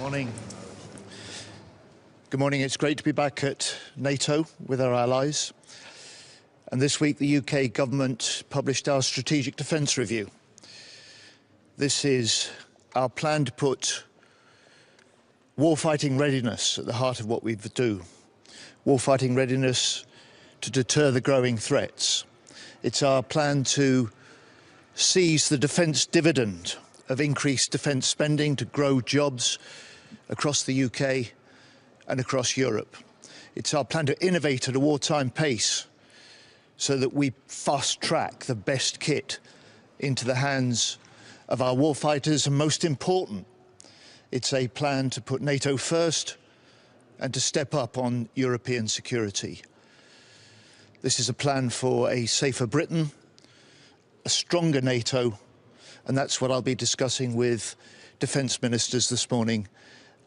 Morning. Good morning. It's great to be back at NATO with our allies. And this week, the UK government published our Strategic Defence Review. This is our plan to put warfighting readiness at the heart of what we do. Warfighting readiness to deter the growing threats. It's our plan to seize the defence dividend of increased defence spending to grow jobs across the UK and across Europe. It's our plan to innovate at a wartime pace so that we fast-track the best kit into the hands of our warfighters, and most important, it's a plan to put NATO first and to step up on European security. This is a plan for a safer Britain, a stronger NATO, and that's what I'll be discussing with defence ministers this morning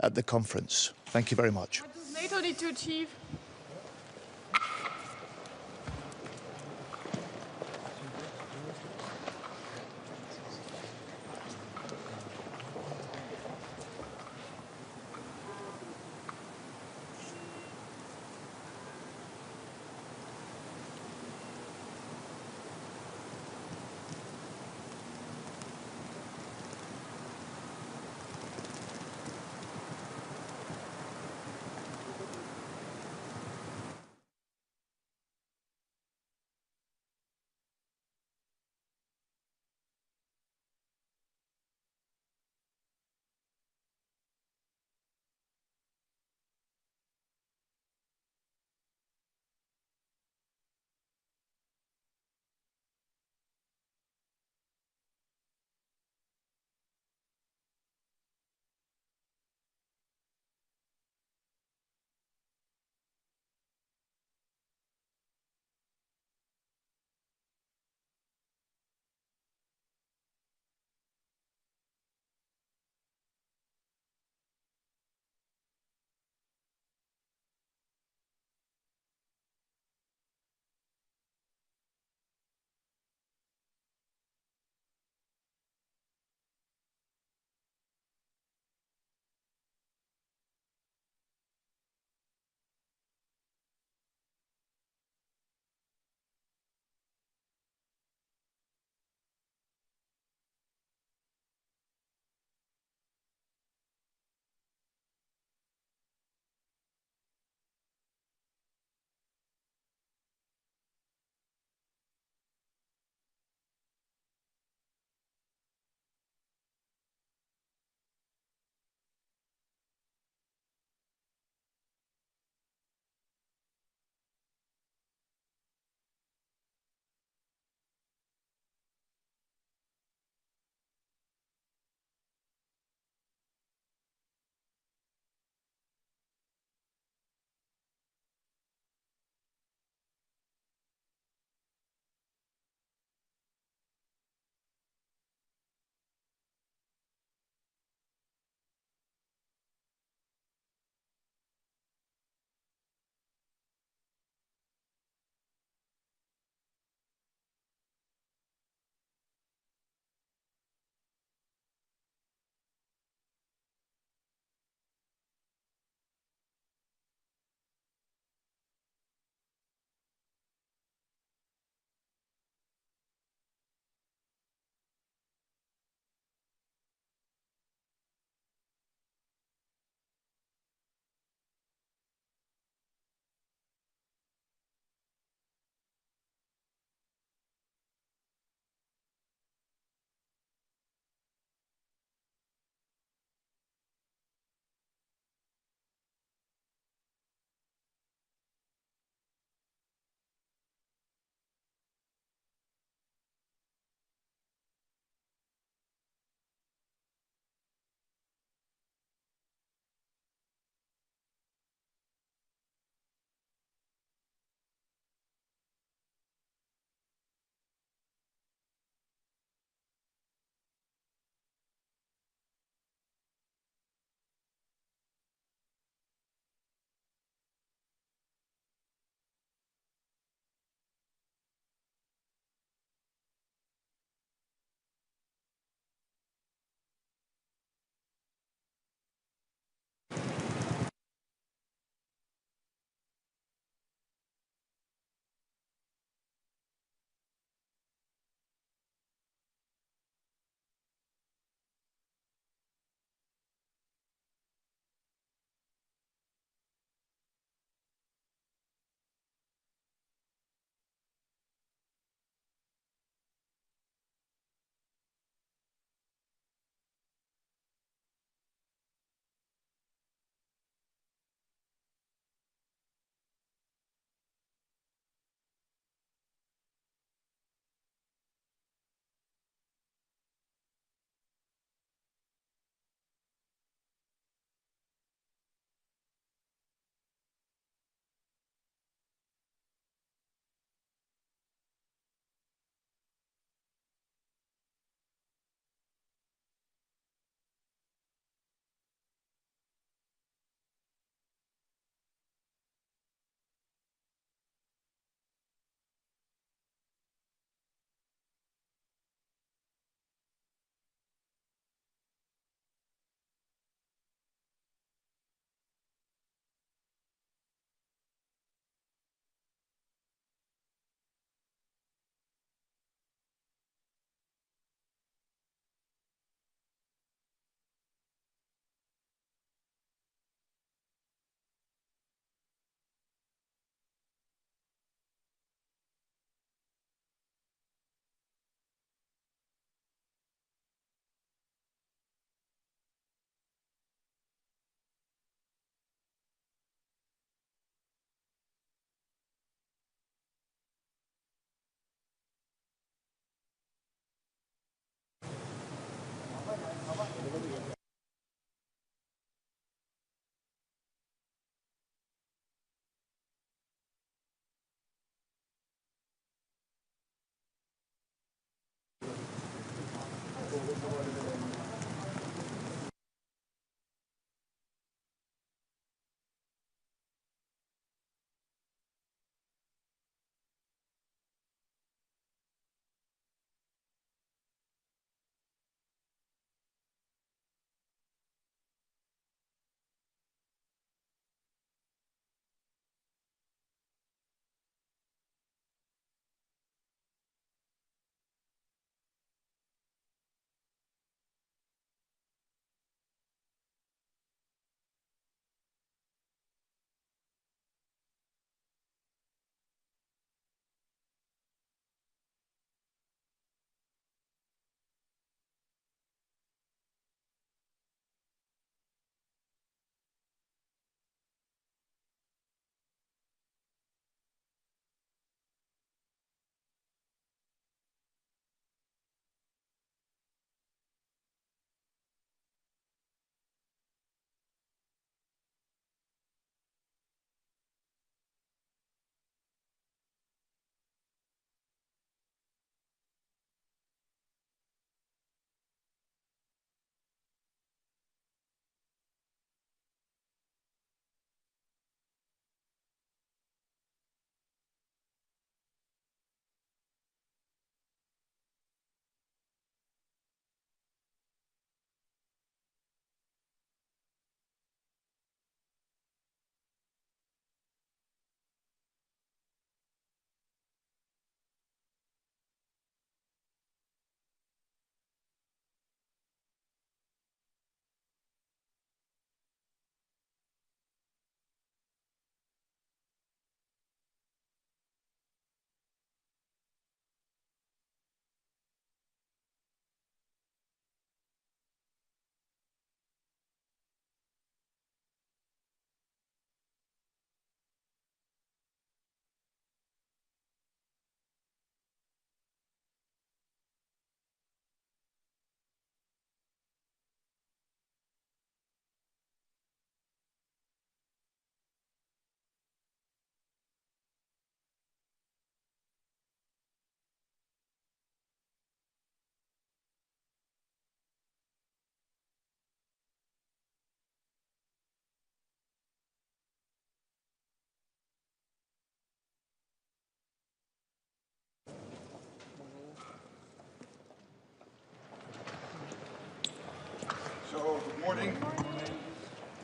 at the conference. Thank you very much. What does NATO need to achieve?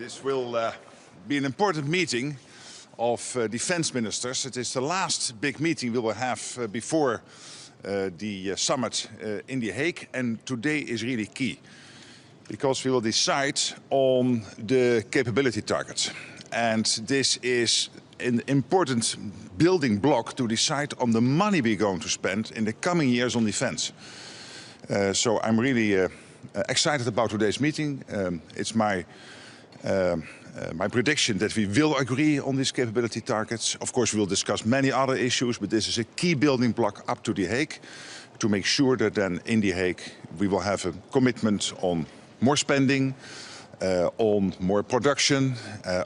This will be an important meeting of defense ministers. It is the last big meeting we will have before the summit in The Hague, and today is really key because we will decide on the capability targets. And this is an important building block to decide on the money we're going to spend in the coming years on defense. So I'm really excited about today's meeting. It's my prediction that we will agree on these capability targets. Of course, we will discuss many other issues, but this is a key building block up to The Hague to make sure that then in The Hague we will have a commitment on more spending, on more production,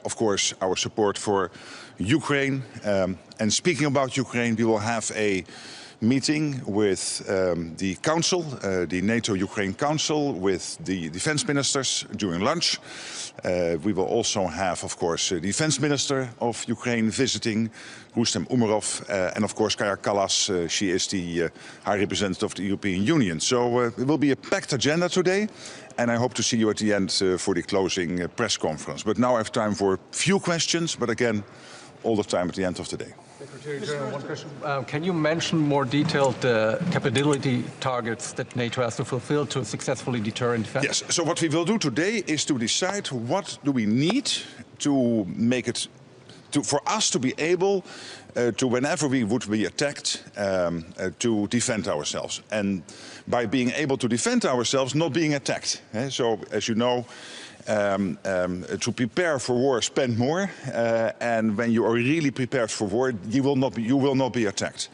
of course our support for Ukraine. And speaking about Ukraine, we will have a meeting with the Council, the NATO-Ukraine Council, with the defense ministers during lunch. We will also have, of course, the defense minister of Ukraine visiting, 𝗕𝗿𝗂𝗀𝗀𝗁, and of course 𝗕𝗲𝗂𝗀𝗀𝗀. She is the High Representative of the European Union. So it will be a packed agenda today, and I hope to see you at the end for the closing press conference. But now I have time for a few questions, but again, all the time at the end of the day. Secretary General, one question. Can you mention more detailed capability targets that NATO has to fulfill to successfully deter in defense? Yes, so what we will do today is to decide what do we need to make it, for us to be able to, whenever we would be attacked, to defend ourselves. And by being able to defend ourselves, not being attacked. So, as you know, to prepare for war, spend more, and when you are really prepared for war, you will not be attacked.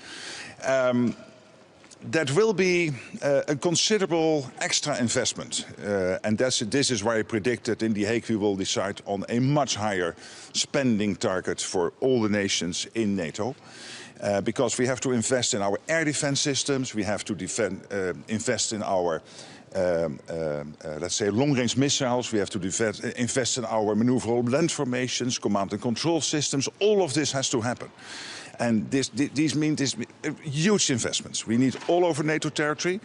That will be a considerable extra investment, and this is why I predict that in The Hague we will decide on a much higher spending target for all the nations in NATO. Because we have to invest in our air defense systems, we have to invest in our let's say long-range missiles, we have to invest in our maneuverable land formations, command and control systems. All of this has to happen. And these mean huge investments. We need all over NATO territory.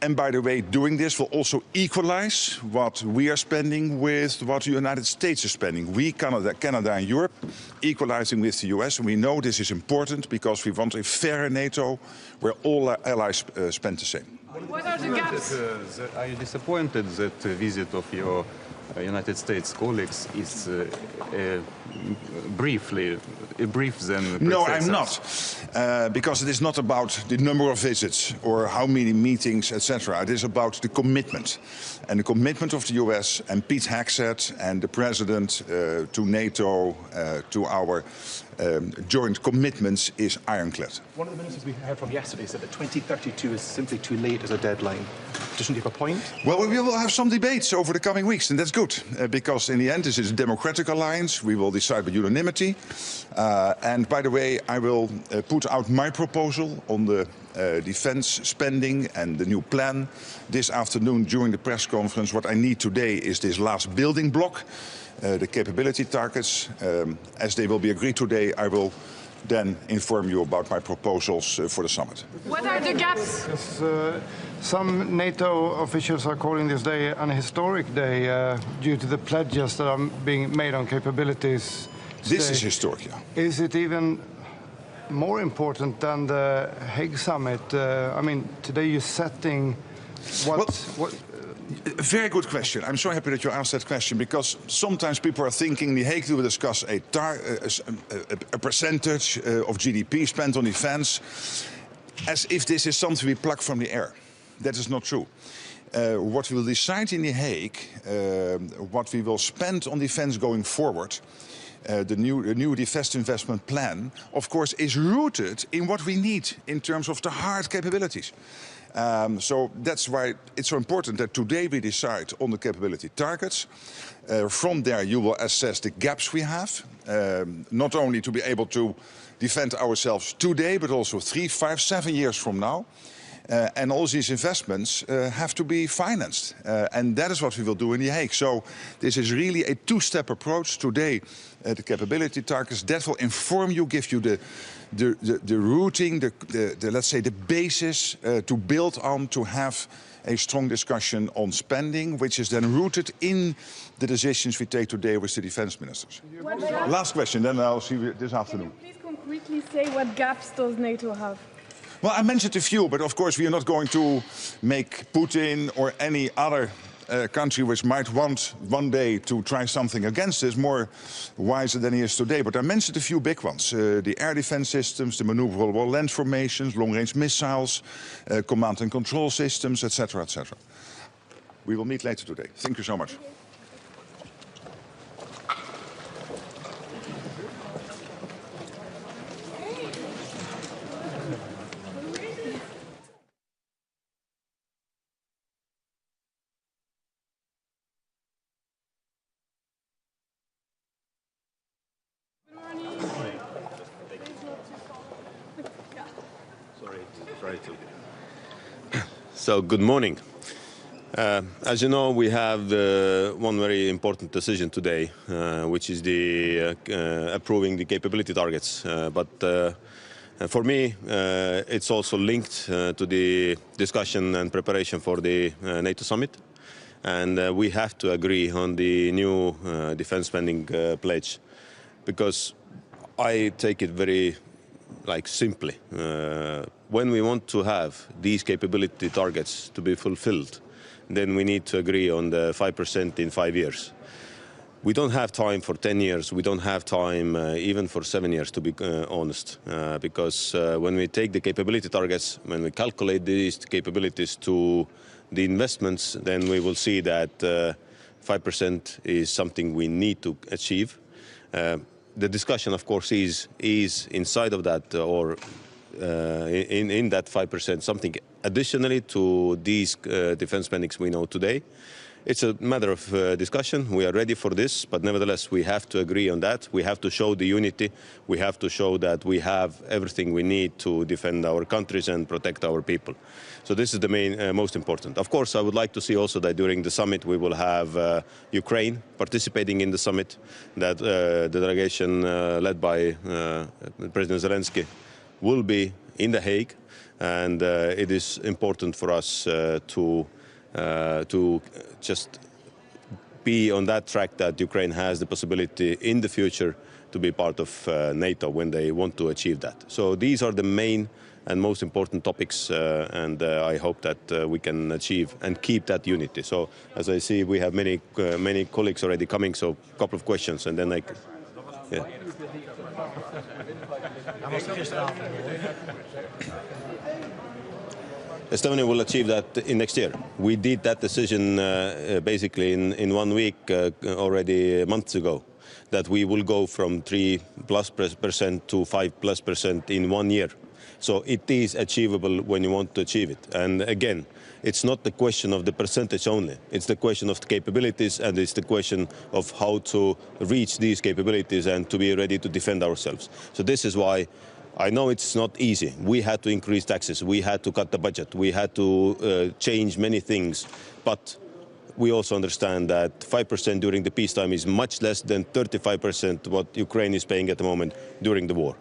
And by the way, doing this will also equalize what we are spending with what the United States is spending. We, Canada and Europe, equalizing with the US. And we know this is important because we want a fairer NATO where all our allies spend the same. What are the gaps? Are you disappointed that the visit of your United States colleagues is brief than predecessors? No, I'm not, because it is not about the number of visits or how many meetings, etc. It is about the commitment, and the commitment of the US and 𝗕𝗿𝗂𝗀𝗀𝗁 and the President to NATO, to our joint commitments is ironclad. One of the ministers we heard from yesterday said that 2032 is simply too late as a deadline. Doesn't he have a point? Well, we will have some debates over the coming weeks, and that's good, because in the end this is a democratic alliance. We will decide by unanimity. And by the way, I will put out my proposal on the defense spending and the new plan this afternoon during the press conference. What I need today is this last building block, the capability targets. As they will be agreed today, I will then inform you about my proposals for the summit. What are the gaps? Some NATO officials are calling this day an historic day due to the pledges that are being made on capabilities. This is historic, yeah. Is it even more important than the Hague summit? I mean, today you're setting what a very good question. I'm so happy that you asked that question, because sometimes people are thinking The Hague will discuss a percentage of GDP spent on defense, as if this is something we pluck from the air. That is not true. What we will decide in The Hague, what we will spend on defense going forward, the new defense investment plan, of course, is rooted in what we need in terms of the hard capabilities. So that's why it's so important that today we decide on the capability targets. From there you will assess the gaps we have, not only to be able to defend ourselves today, but also 3, 5, 7 years from now. And all these investments have to be financed. And that is what we will do in The Hague. So this is really a two-step approach. Today, the capability targets, that will inform you, give you the routing, let's say the basis to build on, to have a strong discussion on spending, which is then rooted in the decisions we take today with the defense ministers. Last question, then I'll see you this afternoon. Please concretely say what gaps does NATO have? Well, I mentioned a few, but of course we are not going to make Putin or any other country which might want one day to try something against us more wiser than he is today. But I mentioned a few big ones. The air defense systems, the maneuverable land formations, long-range missiles, command and control systems, etc., etc. We will meet later today. Thank you so much. So, good morning. As you know, we have one very important decision today, which is the approving the capability targets. But for me, it's also linked to the discussion and preparation for the NATO summit. And we have to agree on the new defense spending pledge, because I take it very simply. When we want to have these capability targets to be fulfilled, then we need to agree on the 5% in 5 years. We don't have time for 10 years. We don't have time even for 7 years, to be honest, because when we take the capability targets, when we calculate these capabilities to the investments, then we will see that 5% is something we need to achieve. The discussion, of course, is inside of that, or in that 5%, something additionally to these defense spendings we know today. It's a matter of discussion. We are ready for this, but nevertheless, we have to agree on that. We have to show the unity. We have to show that we have everything we need to defend our countries and protect our people. So this is the most important. Of course, I would like to see also that during the summit we will have Ukraine participating in the summit, that the delegation led by President Zelensky will be in The Hague, and it is important for us to just be on that track that Ukraine has the possibility in the future to be part of NATO when they want to achieve that. So these are the main and most important topics, and I hope that we can achieve and keep that unity. So as I see, we have many colleagues already coming, so a couple of questions, and then yeah. Estonia will achieve that in next year. We did that decision basically in 1 week already months ago, that we will go from 3+% to 5+% in 1 year. So it is achievable when you want to achieve it. And again, it's not the question of the percentage only. It's the question of the capabilities, and it's the question of how to reach these capabilities and to be ready to defend ourselves. So this is why I know it's not easy. We had to increase taxes. We had to cut the budget. We had to change many things. But we also understand that 5% during the peacetime is much less than 35% what Ukraine is paying at the moment during the war.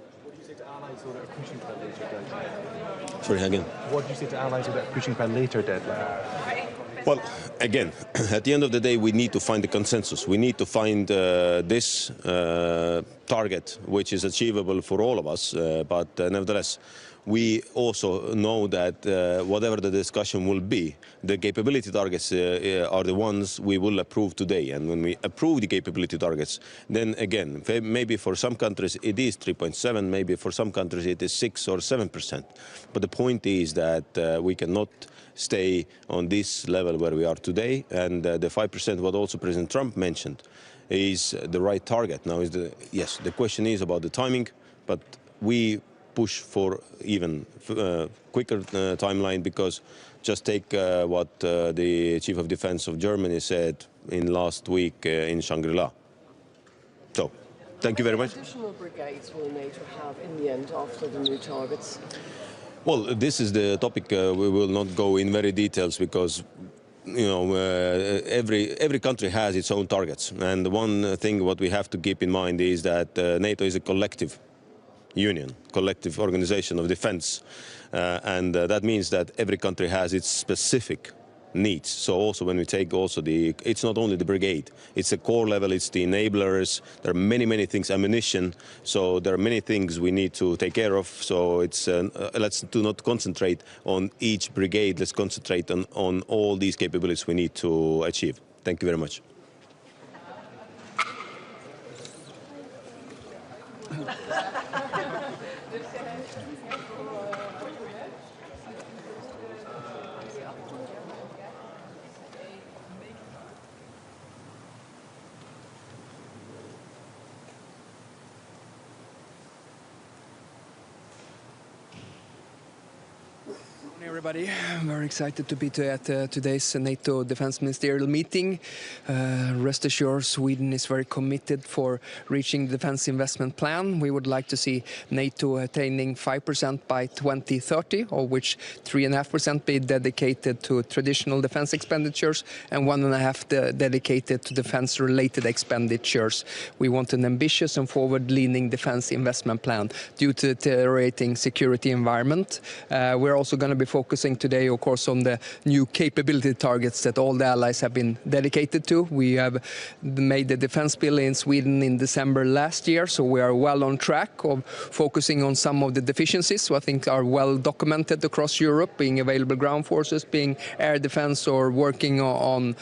Sorry, again. What do you say to allies about pushing for a later deadline? Well, again, at the end of the day, we need to find a consensus. We need to find this target, which is achievable for all of us. But nevertheless, we also know that whatever the discussion will be, the capability targets are the ones we will approve today. And when we approve the capability targets, then again, maybe for some countries it is 3.7, maybe for some countries it is 6 or 7%. But the point is that we cannot stay on this level where we are today. And the 5%, what also President Trump mentioned, is the right target. Now, yes, the question is about the timing, but we push for even quicker timeline, because just take what the Chief of Defense of Germany said in last week in Shangri-La. So, thank you very much. How many additional brigades will NATO have in the end after the new targets? Well, this is the topic. We will not go in very details, because every country has its own targets. And one thing what we have to keep in mind is that NATO is a collective union, collective organization of defense. And that means that every country has its specific needs. So also when we take also it's not only the brigade, it's the core level, it's the enablers, there are many things, ammunition, so there are many things we need to take care of. So it's, let's do not concentrate on each brigade, let's concentrate on all these capabilities we need to achieve. Thank you very much. Everybody, I'm very excited to be at today's NATO Defense Ministerial meeting. Rest assured, Sweden is very committed for reaching the defense investment plan. We would like to see NATO attaining 5% by 2030, of which 3.5% be dedicated to traditional defense expenditures and 1.5% dedicated to defense-related expenditures. We want an ambitious and forward-leaning defense investment plan due to the deteriorating security environment. We're also going to be focusing today, of course, on the new capability targets that all the allies have been dedicated to. We have made the defense bill in Sweden in December last year, so we are well on track of focusing on some of the deficiencies, so I think are well documented across Europe, being available ground forces, being air defense, or working on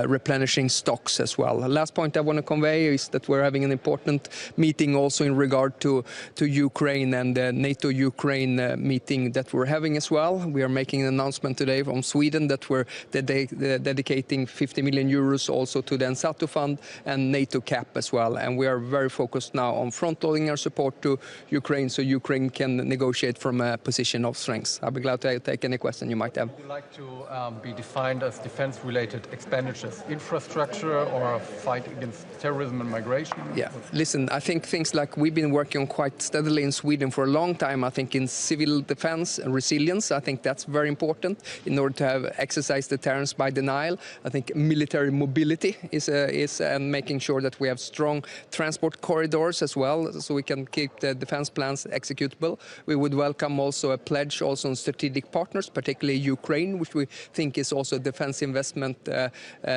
replenishing stocks as well. The last point I want to convey is that we're having an important meeting also in regard to Ukraine and the NATO-Ukraine meeting that we're having as well. We are making an announcement today from Sweden that we're dedicating 50 million euros also to the 𝗕𝗏𝗳𝗀 fund and NATO cap as well. And we are very focused now on front-loading our support to Ukraine so Ukraine can negotiate from a position of strength. I'll be glad to take any question you might have. Would you like to be defined as defense-related expenditures, infrastructure, or a fight against terrorism and migration? Yeah, listen, I think things like we've been working on quite steadily in Sweden for a long time. I think in civil defense and resilience, I think that's very important in order to have exercise deterrence by denial. I think military mobility is making sure that we have strong transport corridors as well, so we can keep the defense plans executable. We would welcome also a pledge also on strategic partners, particularly Ukraine, which we think is also a defense investment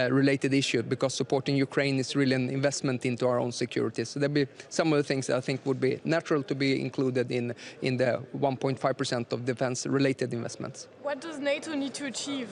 related issue, because supporting Ukraine is really an investment into our own security. So there'll be some of the things that I think would be natural to be included in the 1.5% of defense-related investments. What does NATO need to achieve?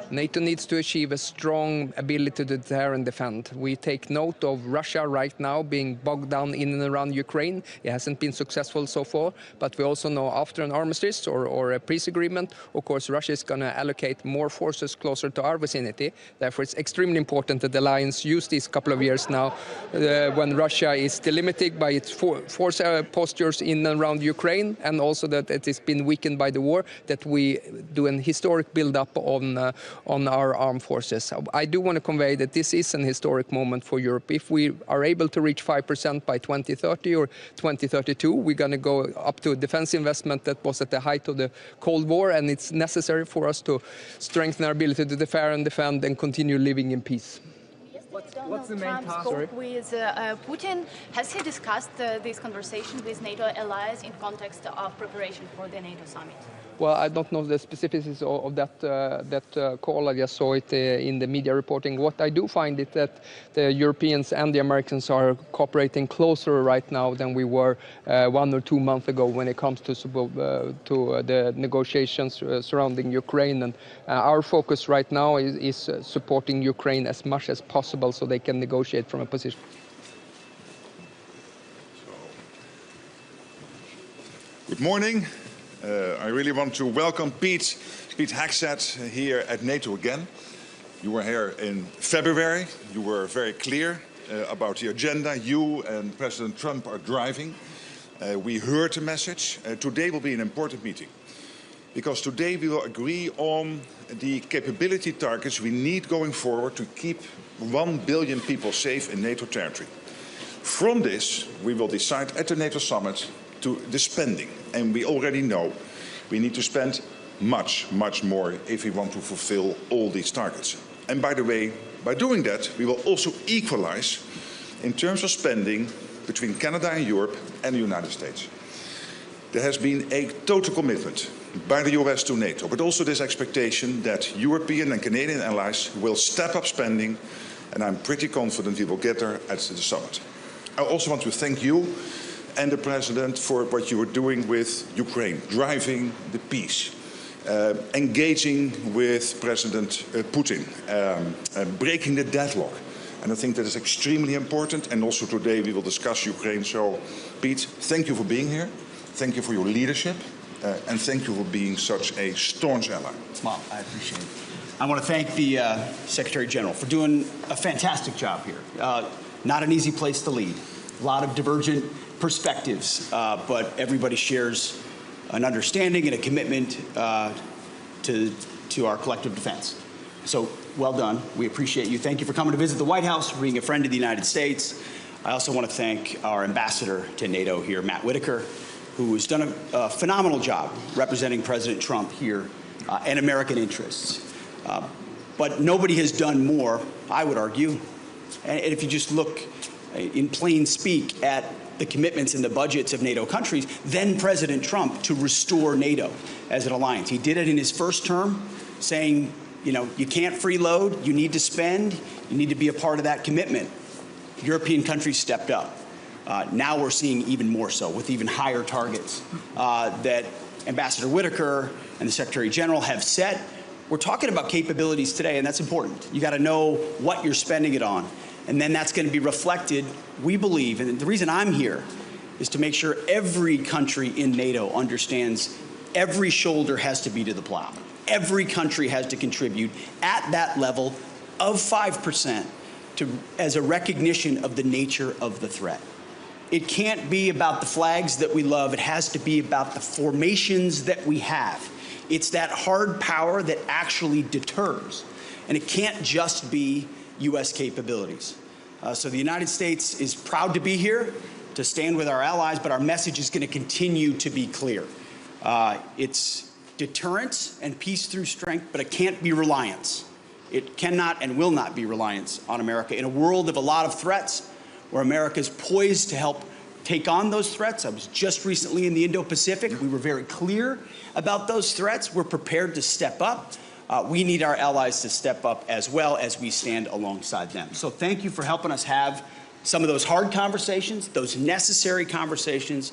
NATO needs to achieve a strong ability to deter and defend. We take note of Russia right now being bogged down in and around Ukraine. It hasn't been successful so far, but we also know after an armistice or a peace agreement, of course, Russia is going to allocate more forces closer to our vicinity. Therefore, it's extremely important that the alliance use these couple of years now when Russia is delimited by its force postures in and around Ukraine, and also that it has been weakened by the war, that we do an historic build-up on our armed forces. I do want to convey that this is an historic moment for Europe. If we are able to reach 5% by 2030 or 2032, we're going to go up to a defense investment that was at the height of the Cold War, and it's necessary for us to strengthen our ability to deter and defend and continue living in peace. What's the main task? Spoke with Putin. Has he discussed this conversation with NATO allies in context of preparation for the NATO summit? Well, I don't know the specifics of that call. I just saw it in the media reporting. What I do find is that the Europeans and the Americans are cooperating closer right now than we were 1 or 2 months ago when it comes to the negotiations surrounding Ukraine. And our focus right now is supporting Ukraine as much as possible so they can negotiate from a position. Good morning. I really want to welcome 𝗕𝗏𝗳𝗀𝗀𝗁 here at NATO again. You were here in February. You were very clear about the agenda you and President Trump are driving. We heard the message. Today will be an important meeting, because today we will agree on the capability targets we need going forward to keep 1 billion people safe in NATO territory. From this, we will decide at the NATO summit to the spending. And we already know we need to spend much more if we want to fulfill all these targets. And by the way, by doing that, we will also equalize in terms of spending between Canada and Europe and the United States. There has been a total commitment by the US to NATO, but also this expectation that European and Canadian allies will step up spending, and I'm pretty confident we will get there at the summit. I also want to thank you and the President for what you are doing with Ukraine, driving the peace, engaging with President Putin, breaking the deadlock. And I think that is extremely important, and also today we will discuss Ukraine. So, Pete, thank you for being here. Thank you for your leadership, and thank you for being such a staunch ally. Well, I appreciate it. I want to thank the Secretary General for doing a fantastic job here. Not an easy place to lead. A lot of divergent perspectives, but everybody shares an understanding and a commitment to our collective defense. So, well done. We appreciate you. Thank you for coming to visit the White House, for being a friend of the United States. I also want to thank our ambassador to NATO here, Matt Whitaker, who has done a phenomenal job representing President Trump here and American interests. But nobody has done more, I would argue. And if you just look in plain speak at the commitments and the budgets of NATO countries, then President Trump, to restore NATO as an alliance. He did it in his first term, saying, you know, you can't freeload, you need to spend, you need to be a part of that commitment. European countries stepped up. Now we're seeing even more so, with even higher targets that Ambassador Whitaker and the Secretary General have set. We're talking about capabilities today, and that's important. You got to know what you're spending it on, and then that's going to be reflected, we believe, and the reason I'm here is to make sure every country in NATO understands every shoulder has to be to the plow. Every country has to contribute at that level of 5% as a recognition of the nature of the threat. It can't be about the flags that we love. It has to be about the formations that we have. It's that hard power that actually deters. And it can't just be U.S. capabilities. So the United States is proud to be here, to stand with our allies, but our message is going to continue to be clear. It's deterrence and peace through strength, but it can't be reliance. It cannot and will not be reliance on America. In a world of a lot of threats, where America is poised to help take on those threats. I was just recently in the Indo-Pacific. We were very clear about those threats. We're prepared to step up. We need our allies to step up as well as we stand alongside them. So thank you for helping us have some of those hard conversations, those necessary conversations.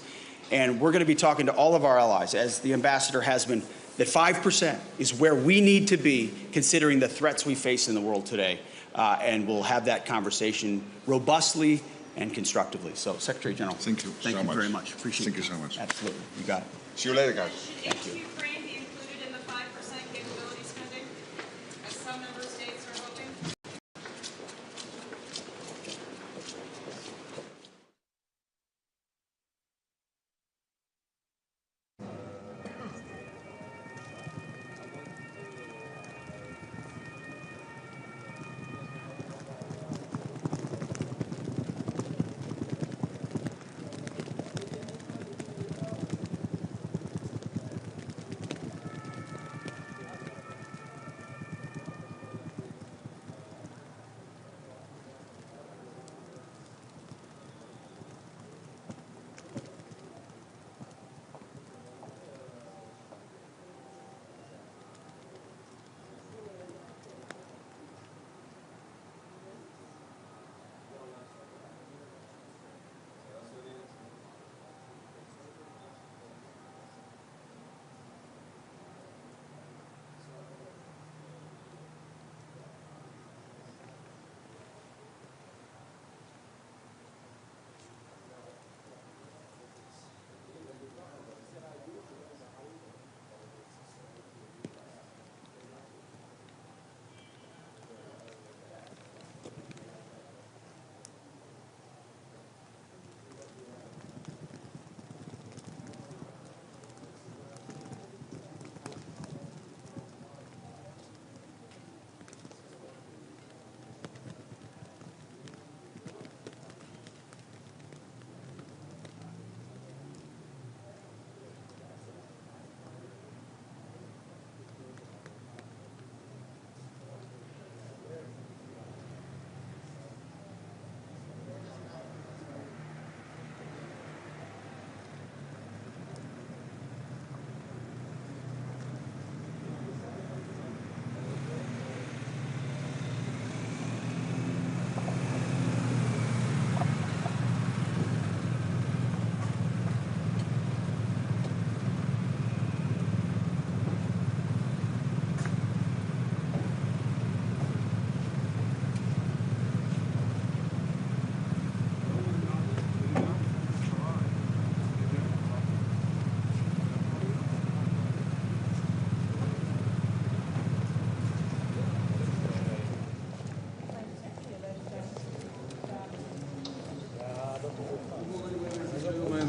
And we're going to be talking to all of our allies, as the ambassador has been, that 5% is where we need to be considering the threats we face in the world today. And we'll have that conversation robustly and constructively. So, Secretary General, thank you so much. Thank you very much. Appreciate it. Thank you so much. Absolutely. You got it. See you later, guys. Thank you. Ukraine be included in the 5% capability spending, as some member states are hoping?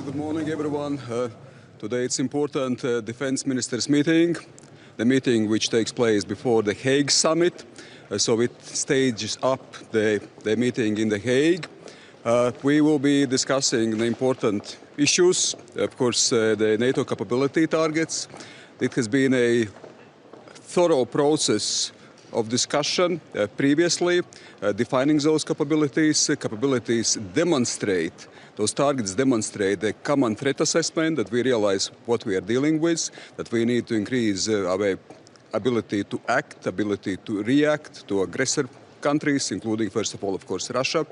Good morning, everyone. Today it's important Defense Ministers meeting, the meeting which takes place before the Hague Summit. So it stages up the meeting in the Hague. We will be discussing the important issues, of course, the NATO capability targets. It has been a thorough process of discussion previously, defining those capabilities. Capabilities demonstrate, those targets demonstrate the common threat assessment, that we realize what we are dealing with, that we need to increase our ability to act, ability to react to aggressor countries, including, first of all, of course, Russia.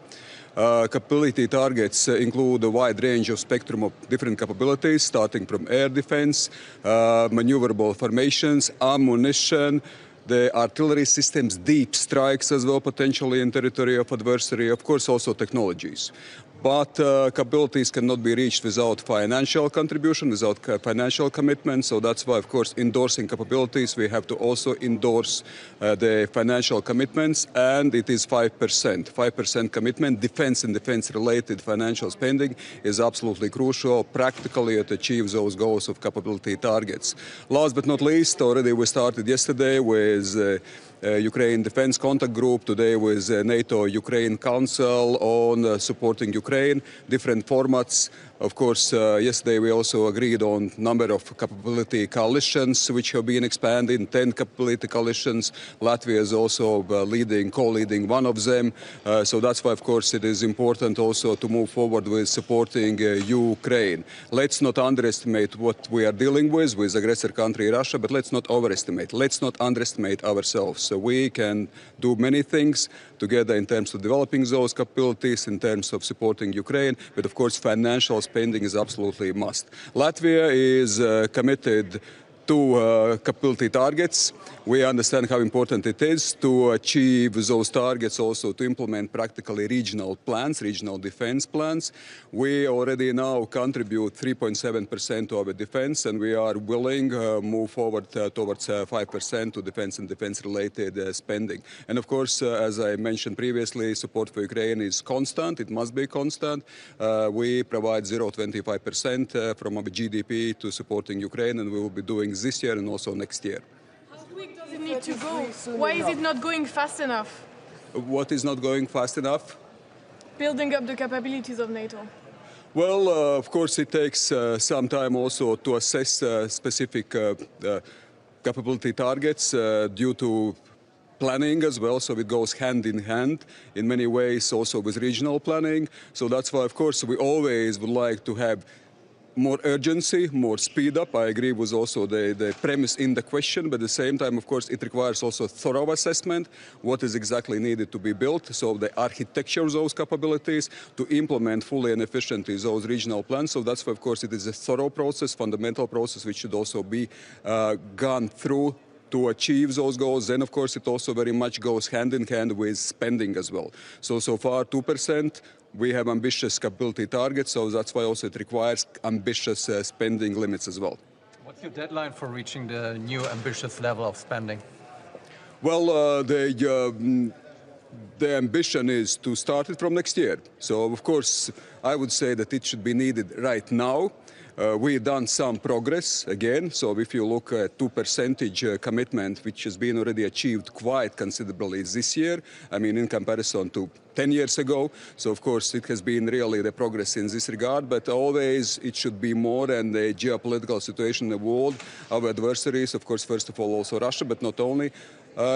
Capability targets include a wide range of spectrum of different capabilities, starting from air defense, maneuverable formations, ammunition, the artillery systems, deep strikes as well, potentially in territory of adversary, of course, also technologies. But capabilities cannot be reached without financial contribution, without financial commitment. So that's why, of course, endorsing capabilities, we have to also endorse the financial commitments, and it is 5%. 5% commitment. Defense and defense-related financial spending is absolutely crucial practically to achieve those goals of capability targets. Last but not least, already we started yesterday with Ukraine Defense Contact Group, today with NATO Ukraine Council on supporting Ukraine, different formats. Of course, yesterday we also agreed on number of capability coalitions which have been expanded, 10 capability coalitions. Latvia is also co-leading one of them. So that's why, of course, it is important also to move forward with supporting Ukraine. Let's not underestimate what we are dealing with aggressor country Russia, but let's not overestimate. Let's not underestimate ourselves. So we can do many things together in terms of developing those capabilities, in terms of supporting Ukraine, but of course financial spending is absolutely a must. Latvia is committed to capability targets. We understand how important it is to achieve those targets, also to implement practically regional plans, regional defense plans. We already now contribute 3.7% to our defense, and we are willing to move forward towards 5% to defense and defense-related spending. And of course, as I mentioned previously, support for Ukraine is constant. It must be constant. We provide 0.25% from our GDP to supporting Ukraine, and we will be doing this year and also next year. How quick does it need to go? Why is it not going fast enough? What is not going fast enough? Building up the capabilities of NATO. Well, of course, it takes some time also to assess specific capability targets due to planning as well, so it goes hand in hand in many ways also with regional planning. So that's why, of course, we always would like to have more urgency, more speed up. I agree with also the premise in the question, but at the same time, of course, it requires also thorough assessment, what is exactly needed to be built, so the architecture of those capabilities to implement fully and efficiently those regional plans. So that's why, of course, it is a thorough process, fundamental process, which should also be gone through to achieve those goals. Then, of course, it also very much goes hand in hand with spending as well. So far, 2%. We have ambitious capability targets, so that's why also it requires ambitious spending limits as well. What's your deadline for reaching the new ambitious level of spending? Well, the ambition is to start it from next year. So, of course, I would say that it should be needed right now. We've done some progress again. So if you look at 2% commitment, which has been already achieved quite considerably this year, I mean, in comparison to 10 years ago. So, of course, it has been really the progress in this regard, but always it should be more, and the geopolitical situation in the world, our adversaries, of course, first of all, also Russia, but not only,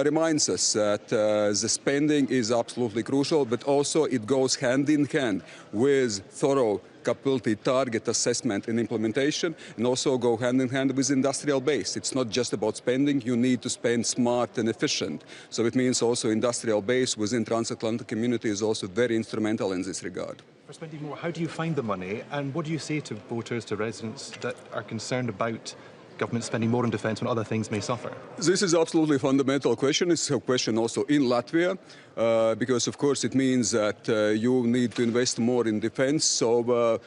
reminds us that the spending is absolutely crucial, but also it goes hand in hand with thorough capability target assessment and implementation, and also go hand in hand with industrial base. It's not just about spending, you need to spend smart and efficient. So it means also industrial base within transatlantic community is also very instrumental in this regard. For spending more, how do you find the money, and what do you say to voters, to residents that are concerned about government spending more on defence when other things may suffer? This is absolutely a fundamental question. It's a question also in Latvia, because of course it means that you need to invest more in defence, so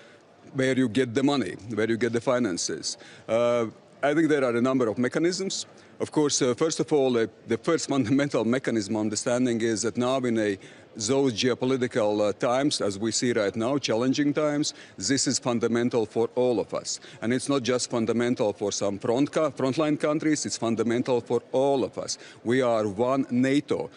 where you get the money, where you get the finances. I think there are a number of mechanisms. Of course, first of all, the first fundamental mechanism understanding is that now in a those geopolitical times, as we see right now, challenging times, this is fundamental for all of us. And it's not just fundamental for some frontline countries, it's fundamental for all of us. We are one NATO.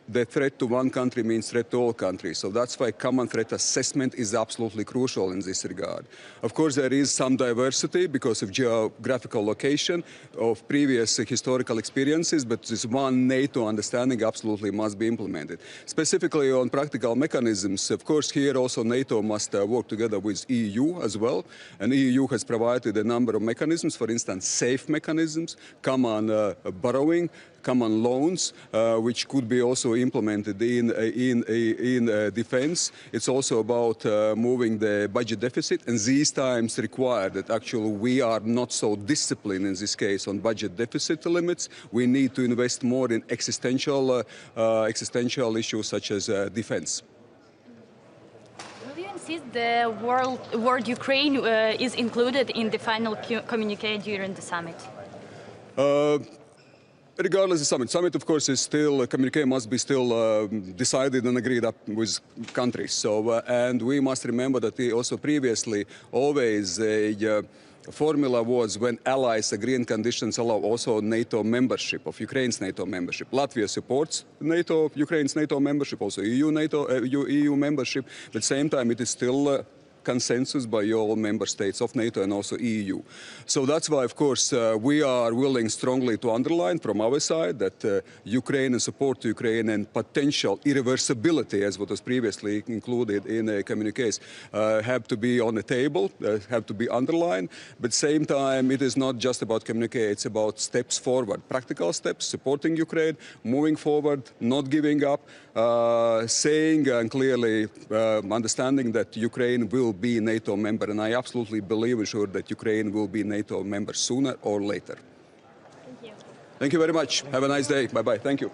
The threat to one country means threat to all countries. So that's why common threat assessment is absolutely crucial in this regard. Of course, there is some diversity because of geographical location of previous historical experiences, but this one NATO understanding absolutely must be implemented. Specifically on practical mechanisms, of course, here also NATO must work together with EU as well. And EU has provided a number of mechanisms, for instance, safe mechanisms, common borrowing, common loans, which could be also implemented in defense. It's also about moving the budget deficit, and these times require that actually we are not so disciplined in this case on budget deficit limits. We need to invest more in existential issues such as defense. Will you insist the word Ukraine is included in the final communique during the summit? Regardless of the summit, of course, is still, communique must be still decided and agreed up with countries. So, and we must remember that also previously, always a formula was when allies agree and conditions allow also NATO membership, of Ukraine's NATO membership. Latvia supports NATO, Ukraine's NATO membership, also EU membership. At the same time, it is still consensus by all member states of NATO and also EU. So that's why, of course, we are willing strongly to underline from our side that Ukraine and support to Ukraine and potential irreversibility, as what was previously included in communiques, have to be on the table, have to be underlined. But at the same time, it is not just about communique, it's about steps forward, practical steps, supporting Ukraine, moving forward, not giving up, saying and clearly understanding that Ukraine will be a NATO member, and I absolutely believe and sure that Ukraine will be a NATO member sooner or later. Thank you. Thank you very much. Have a nice day. Bye-bye. Thank you.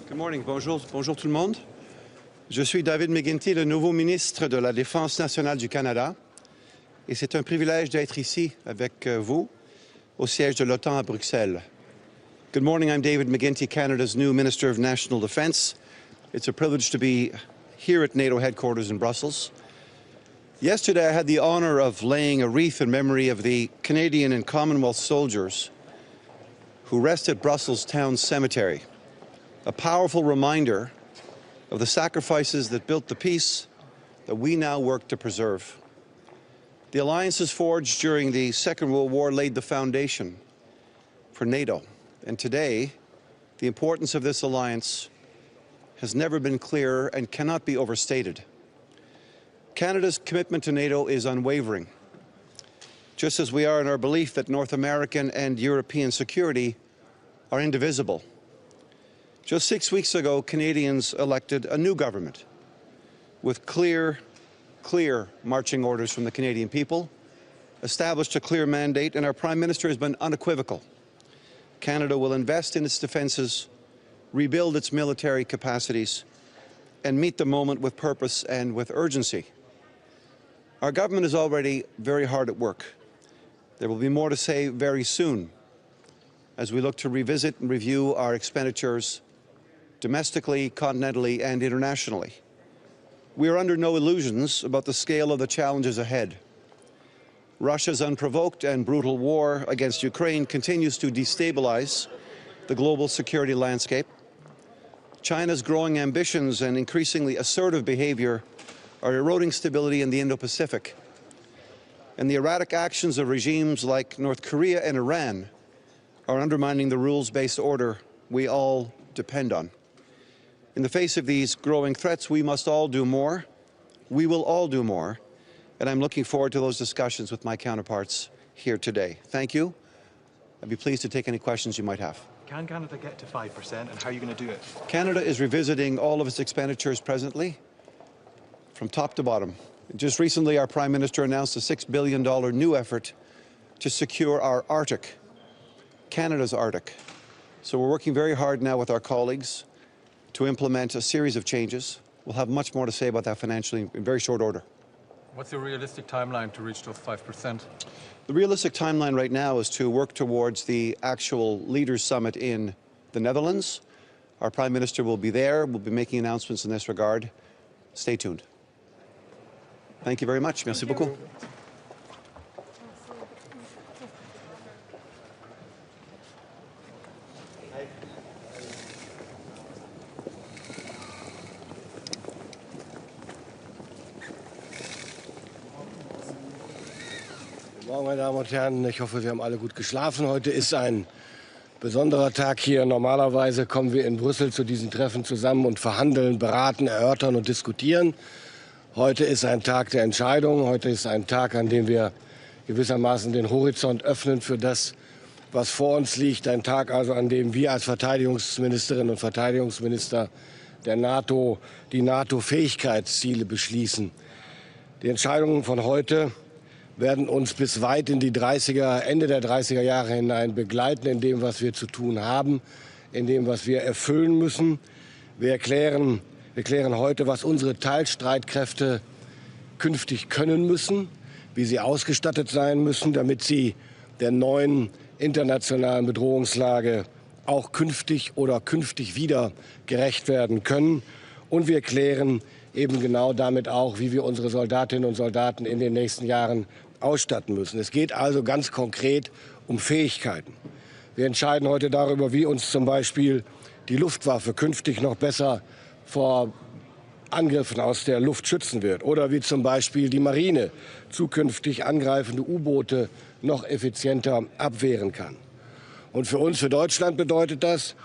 Good morning. Bonjour tout le monde. Je suis David McGuinty, le nouveau ministre de la Défense nationale du Canada. Et c'est un privilège d'être ici avec vous au siège de l'OTAN à Bruxelles. Good morning. I'm David McGuinty, Canada's new Minister of National Defense. It's a privilege to be here at NATO headquarters in Brussels. Yesterday, I had the honor of laying a wreath in memory of the Canadian and Commonwealth soldiers who rest at Brussels Town Cemetery. A powerful reminder of the sacrifices that built the peace that we now work to preserve. The alliances forged during the Second World War laid the foundation for NATO. And today, the importance of this alliance has never been clearer and cannot be overstated. Canada's commitment to NATO is unwavering, just as we are in our belief that North American and European security are indivisible. Just 6 weeks ago, Canadians elected a new government with clear marching orders from the Canadian people, established a clear mandate, and our Prime Minister has been unequivocal. Canada will invest in its defences, rebuild its military capacities, and meet the moment with purpose and with urgency. Our government is already very hard at work. There will be more to say very soon as we look to revisit and review our expenditures domestically, continentally, and internationally. We are under no illusions about the scale of the challenges ahead. Russia's unprovoked and brutal war against Ukraine continues to destabilize the global security landscape. China's growing ambitions and increasingly assertive behavior are eroding stability in the Indo-Pacific. And the erratic actions of regimes like North Korea and Iran are undermining the rules-based order we all depend on. In the face of these growing threats, we must all do more. We will all do more. And I'm looking forward to those discussions with my counterparts here today. Thank you. I'd be pleased to take any questions you might have. Can Canada get to 5%, and how are you going to do it? Canada is revisiting all of its expenditures presently, from top to bottom. Just recently, our Prime Minister announced a $6 billion new effort to secure our Arctic. Canada's Arctic. So we're working very hard now with our colleagues to implement a series of changes. We'll have much more to say about that financially in very short order. What's your realistic timeline to reach those 5%? The realistic timeline right now is to work towards the actual Leaders Summit in the Netherlands. Our Prime Minister will be there. We'll be making announcements in this regard. Stay tuned. Thank you very much. Merci beaucoup. Guten Morgen, meine Damen und Herren. Ich hoffe, Sie haben alle gut geschlafen. Heute ist ein besonderer Tag hier. Normalerweise kommen wir in Brüssel zu diesen Treffen zusammen und verhandeln, beraten, erörtern und diskutieren. Heute ist ein Tag der Entscheidung. Heute ist ein Tag, an dem wir gewissermaßen den Horizont öffnen für das, was vor uns liegt. Ein Tag also, an dem wir als Verteidigungsministerinnen und Verteidigungsminister der NATO die NATO-Fähigkeitsziele beschließen. Die Entscheidungen von heute werden uns bis weit in die Ende der 30er Jahre hinein begleiten, in dem, was wir zu tun haben, in dem, was wir erfüllen müssen. Wir erklären heute, was unsere Teilstreitkräfte künftig können müssen, wie sie ausgestattet sein müssen, damit sie der neuen internationalen Bedrohungslage auch künftig oder künftig wieder gerecht werden können. Und wir klären eben genau damit auch, wie wir unsere Soldatinnen und Soldaten in den nächsten Jahren ausstatten müssen. Es geht also ganz konkret um Fähigkeiten. Wir entscheiden heute darüber, wie uns zum Beispiel die Luftwaffe künftig noch besser vor Angriffen aus der Luft schützen wird oder wie zum Beispiel die Marine zukünftig angreifende U-Boote noch effizienter abwehren kann. Und für uns, für Deutschland bedeutet das,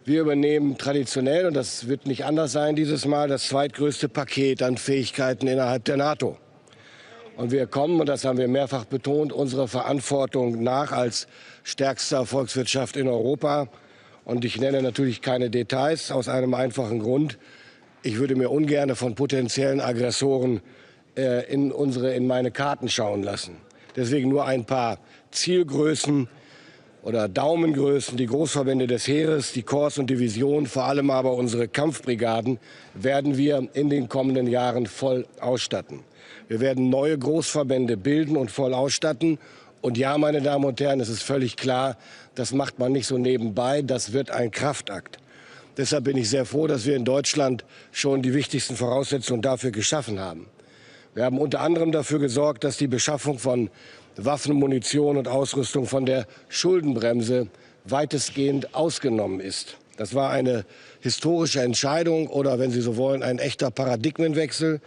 wir übernehmen traditionell, und das wird nicht anders sein dieses Mal, das zweitgrößte Paket an Fähigkeiten innerhalb der NATO. Und wir kommen, und das haben wir mehrfach betont, unserer Verantwortung nach als stärkster Volkswirtschaft in Europa. Und ich nenne natürlich keine Details aus einem einfachen Grund. Ich würde mir ungern von potenziellen Aggressoren in meine Karten schauen lassen. Deswegen nur ein paar Zielgrößen oder Daumengrößen. Die Großverbände des Heeres, die Korps und Divisionen, vor allem aber unsere Kampfbrigaden, werden wir in den kommenden Jahren voll ausstatten. Wir werden neue Großverbände bilden und voll ausstatten. Und ja, meine Damen und Herren, es ist völlig klar, das macht man nicht so nebenbei. Das wird ein Kraftakt. Deshalb bin ich sehr froh, dass wir in Deutschland schon die wichtigsten Voraussetzungen dafür geschaffen haben. Wir haben unter anderem dafür gesorgt, dass die Beschaffung von Waffen, Munition und Ausrüstung von der Schuldenbremse weitestgehend ausgenommen ist. Das war eine historische Entscheidung oder, wenn Sie so wollen, ein echter Paradigmenwechsel.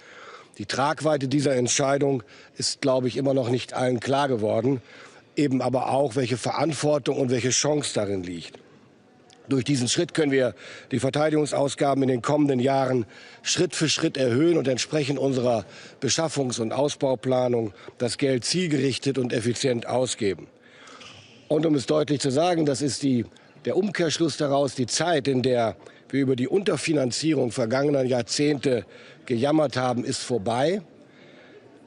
Die Tragweite dieser Entscheidung ist, glaube ich, immer noch nicht allen klar geworden. Eben aber auch, welche Verantwortung und welche Chance darin liegt. Durch diesen Schritt können wir die Verteidigungsausgaben in den kommenden Jahren Schritt für Schritt erhöhen und entsprechend unserer Beschaffungs- und Ausbauplanung das Geld zielgerichtet und effizient ausgeben. Und um es deutlich zu sagen, das ist der Umkehrschluss daraus, die Zeit, in der wir über die Unterfinanzierung vergangener Jahrzehnte gejammert haben, ist vorbei.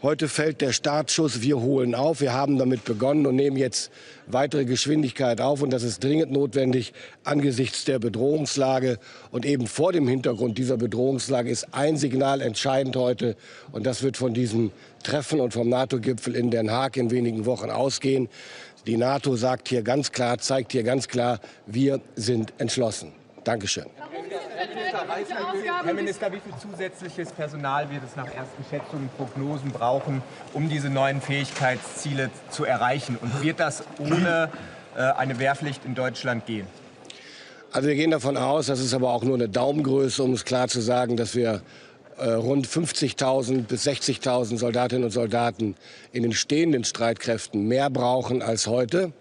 Heute fällt der Startschuss, wir holen auf. Wir haben damit begonnen und nehmen jetzt weitere Geschwindigkeit auf. Und das ist dringend notwendig angesichts der Bedrohungslage. Und eben vor dem Hintergrund dieser Bedrohungslage ist ein Signal entscheidend heute. Und das wird von diesem Treffen und vom NATO-Gipfel in Den Haag in wenigen Wochen ausgehen. Die NATO sagt hier ganz klar, zeigt hier ganz klar, wir sind entschlossen. Dankeschön. Herr Minister, wie viel zusätzliches Personal wird es nach ersten Schätzungen und Prognosen brauchen, um diese neuen Fähigkeitsziele zu erreichen? Und wird das ohne eine Wehrpflicht in Deutschland gehen? Also wir gehen davon aus, das ist aber auch nur eine Daumengröße, um es klar zu sagen, dass wir rund 50.000 bis 60.000 Soldatinnen und Soldaten in den stehenden Streitkräften mehr brauchen als heute.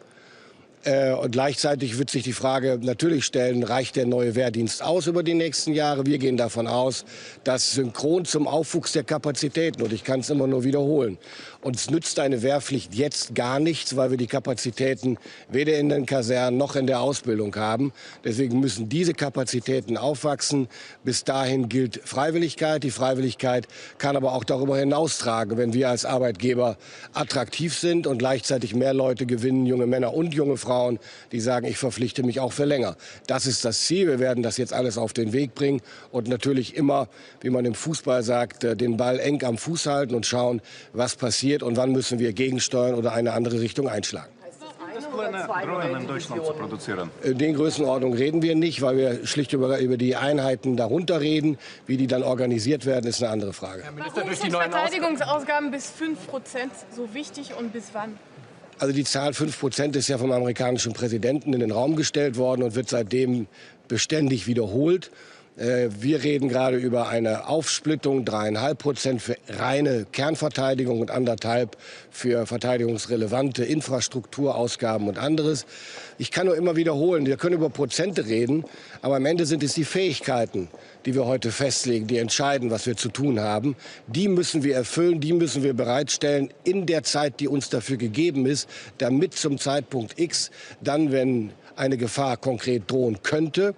Und gleichzeitig wird sich die Frage natürlich stellen, reicht der neue Wehrdienst aus über die nächsten Jahre? Wir gehen davon aus, dass synchron zum Aufwuchs der Kapazitäten, und ich kann es immer nur wiederholen, uns nützt eine Wehrpflicht jetzt gar nichts, weil wir die Kapazitäten weder in den Kasernen noch in der Ausbildung haben. Deswegen müssen diese Kapazitäten aufwachsen. Bis dahin gilt Freiwilligkeit. Die Freiwilligkeit kann aber auch darüber hinaustragen, wenn wir als Arbeitgeber attraktiv sind und gleichzeitig mehr Leute gewinnen, junge Männer und junge Frauen, Frauen, die sagen, ich verpflichte mich auch für länger. Das ist das Ziel. Wir werden das jetzt alles auf den Weg bringen und natürlich immer, wie man im Fußball sagt, den Ball eng am Fuß halten und schauen, was passiert und wann müssen wir gegensteuern oder eine andere Richtung einschlagen. Drohnen in Deutschland zu produzieren? In den Größenordnungen reden wir nicht, weil wir schlicht über die Einheiten darunter reden. Wie die dann organisiert werden, ist eine andere Frage. Warum sind Verteidigungsausgaben bis 5% so wichtig und bis wann? Also die Zahl 5% ist ja vom amerikanischen Präsidenten in den Raum gestellt worden und wird seitdem beständig wiederholt. Wir reden gerade über eine Aufsplittung, 3,5% für reine Kernverteidigung und 1,5% für verteidigungsrelevante Infrastrukturausgaben und anderes. Ich kann nur immer wiederholen, wir können über Prozente reden, aber am Ende sind es die Fähigkeiten, die wir heute festlegen, die entscheiden, was wir zu tun haben. Die müssen wir erfüllen, die müssen wir bereitstellen in der Zeit, die uns dafür gegeben ist, damit zum Zeitpunkt X, dann, wenn eine Gefahr konkret drohen könnte,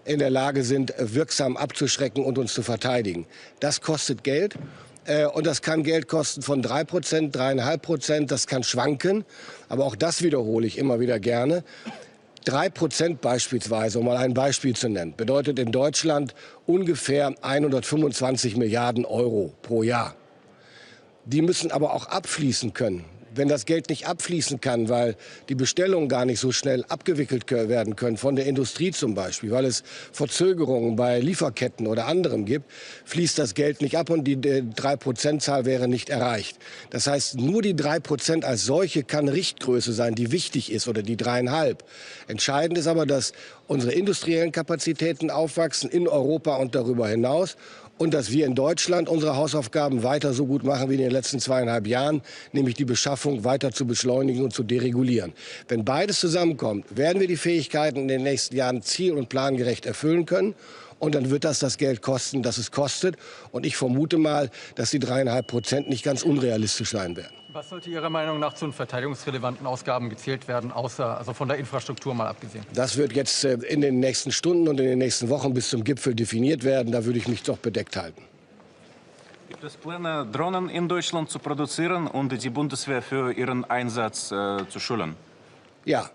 in der Lage sind, wirksam abzuschrecken und uns zu verteidigen. Das kostet Geld und das kann Geld kosten von 3%, 3,5%, das kann schwanken, aber auch das wiederhole ich immer wieder gerne. 3% beispielsweise, um mal ein Beispiel zu nennen, bedeutet in Deutschland ungefähr 125 Milliarden Euro pro Jahr. Die müssen aber auch abfließen können. Wenn das Geld nicht abfließen kann, weil die Bestellungen gar nicht so schnell abgewickelt werden können, von der Industrie zum Beispiel, weil es Verzögerungen bei Lieferketten oder anderem gibt, fließt das Geld nicht ab und die 3%-Zahl wäre nicht erreicht. Das heißt, nur die 3% als solche kann Richtgröße sein, die wichtig ist, oder die 3,5. Entscheidend ist aber, dass unsere industriellen Kapazitäten aufwachsen in Europa und darüber hinaus. Und dass wir in Deutschland unsere Hausaufgaben weiter so gut machen wie in den letzten 2,5 Jahren, nämlich die Beschaffung weiter zu beschleunigen und zu deregulieren. Wenn beides zusammenkommt, werden wir die Fähigkeiten in den nächsten Jahren ziel- und plangerecht erfüllen können. Und dann wird das Geld kosten, das es kostet. Und ich vermute mal, dass die 3,5% nicht ganz unrealistisch sein werden. Was sollte Ihrer Meinung nach zu den verteidigungsrelevanten Ausgaben gezählt werden, also von der Infrastruktur mal abgesehen? Das wird jetzt in den nächsten Stunden und in den nächsten Wochen bis zum Gipfel definiert werden. Da würde ich mich doch bedeckt halten. Gibt es Pläne, Drohnen in Deutschland zu produzieren und die Bundeswehr für ihren Einsatz zu schulen? Ja.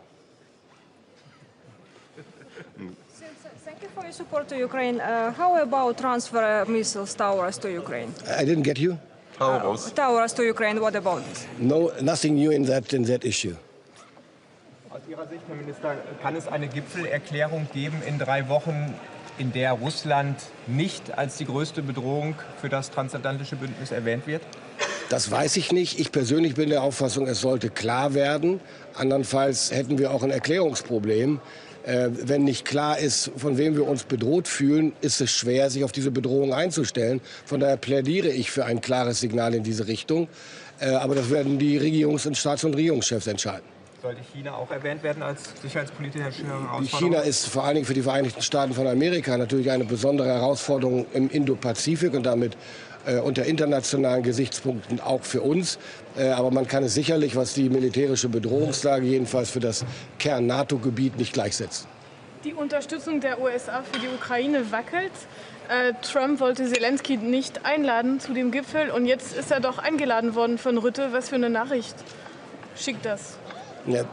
Thank you for your support to Ukraine. How about transfer missiles towers to Ukraine? I didn't get you. Towers to Ukraine, what about this? No, nothing new in that issue. Aus Ihrer Sicht, Herr Minister, kann es eine Gipfelerklärung geben in 3 Wochen, in der Russland nicht als die größte Bedrohung für das transatlantische Bündnis erwähnt wird? Das weiß ich nicht. Ich persönlich bin der Auffassung, es sollte klar werden. Andernfalls hätten wir auch ein Erklärungsproblem. Wenn nicht klar ist, von wem wir uns bedroht fühlen, ist es schwer, sich auf diese Bedrohung einzustellen. Von daher plädiere ich für ein klares Signal in diese Richtung. Aber das werden die Staats- und Regierungschefs entscheiden. Sollte China auch erwähnt werden als sicherheitspolitische Herausforderung? China ist vor allen Dingen für die Vereinigten Staaten von Amerika natürlich eine besondere Herausforderung im Indo-Pazifik und damit unter internationalen Gesichtspunkten auch für uns. Aber man kann es sicherlich, was die militärische Bedrohungslage jedenfalls für das Kern-NATO-Gebiet, nicht gleichsetzen. Die Unterstützung der USA für die Ukraine wackelt. Trump wollte Zelensky nicht einladen zu dem Gipfel und jetzt ist er doch eingeladen worden von Rutte. Was für eine Nachricht schickt das? Ja,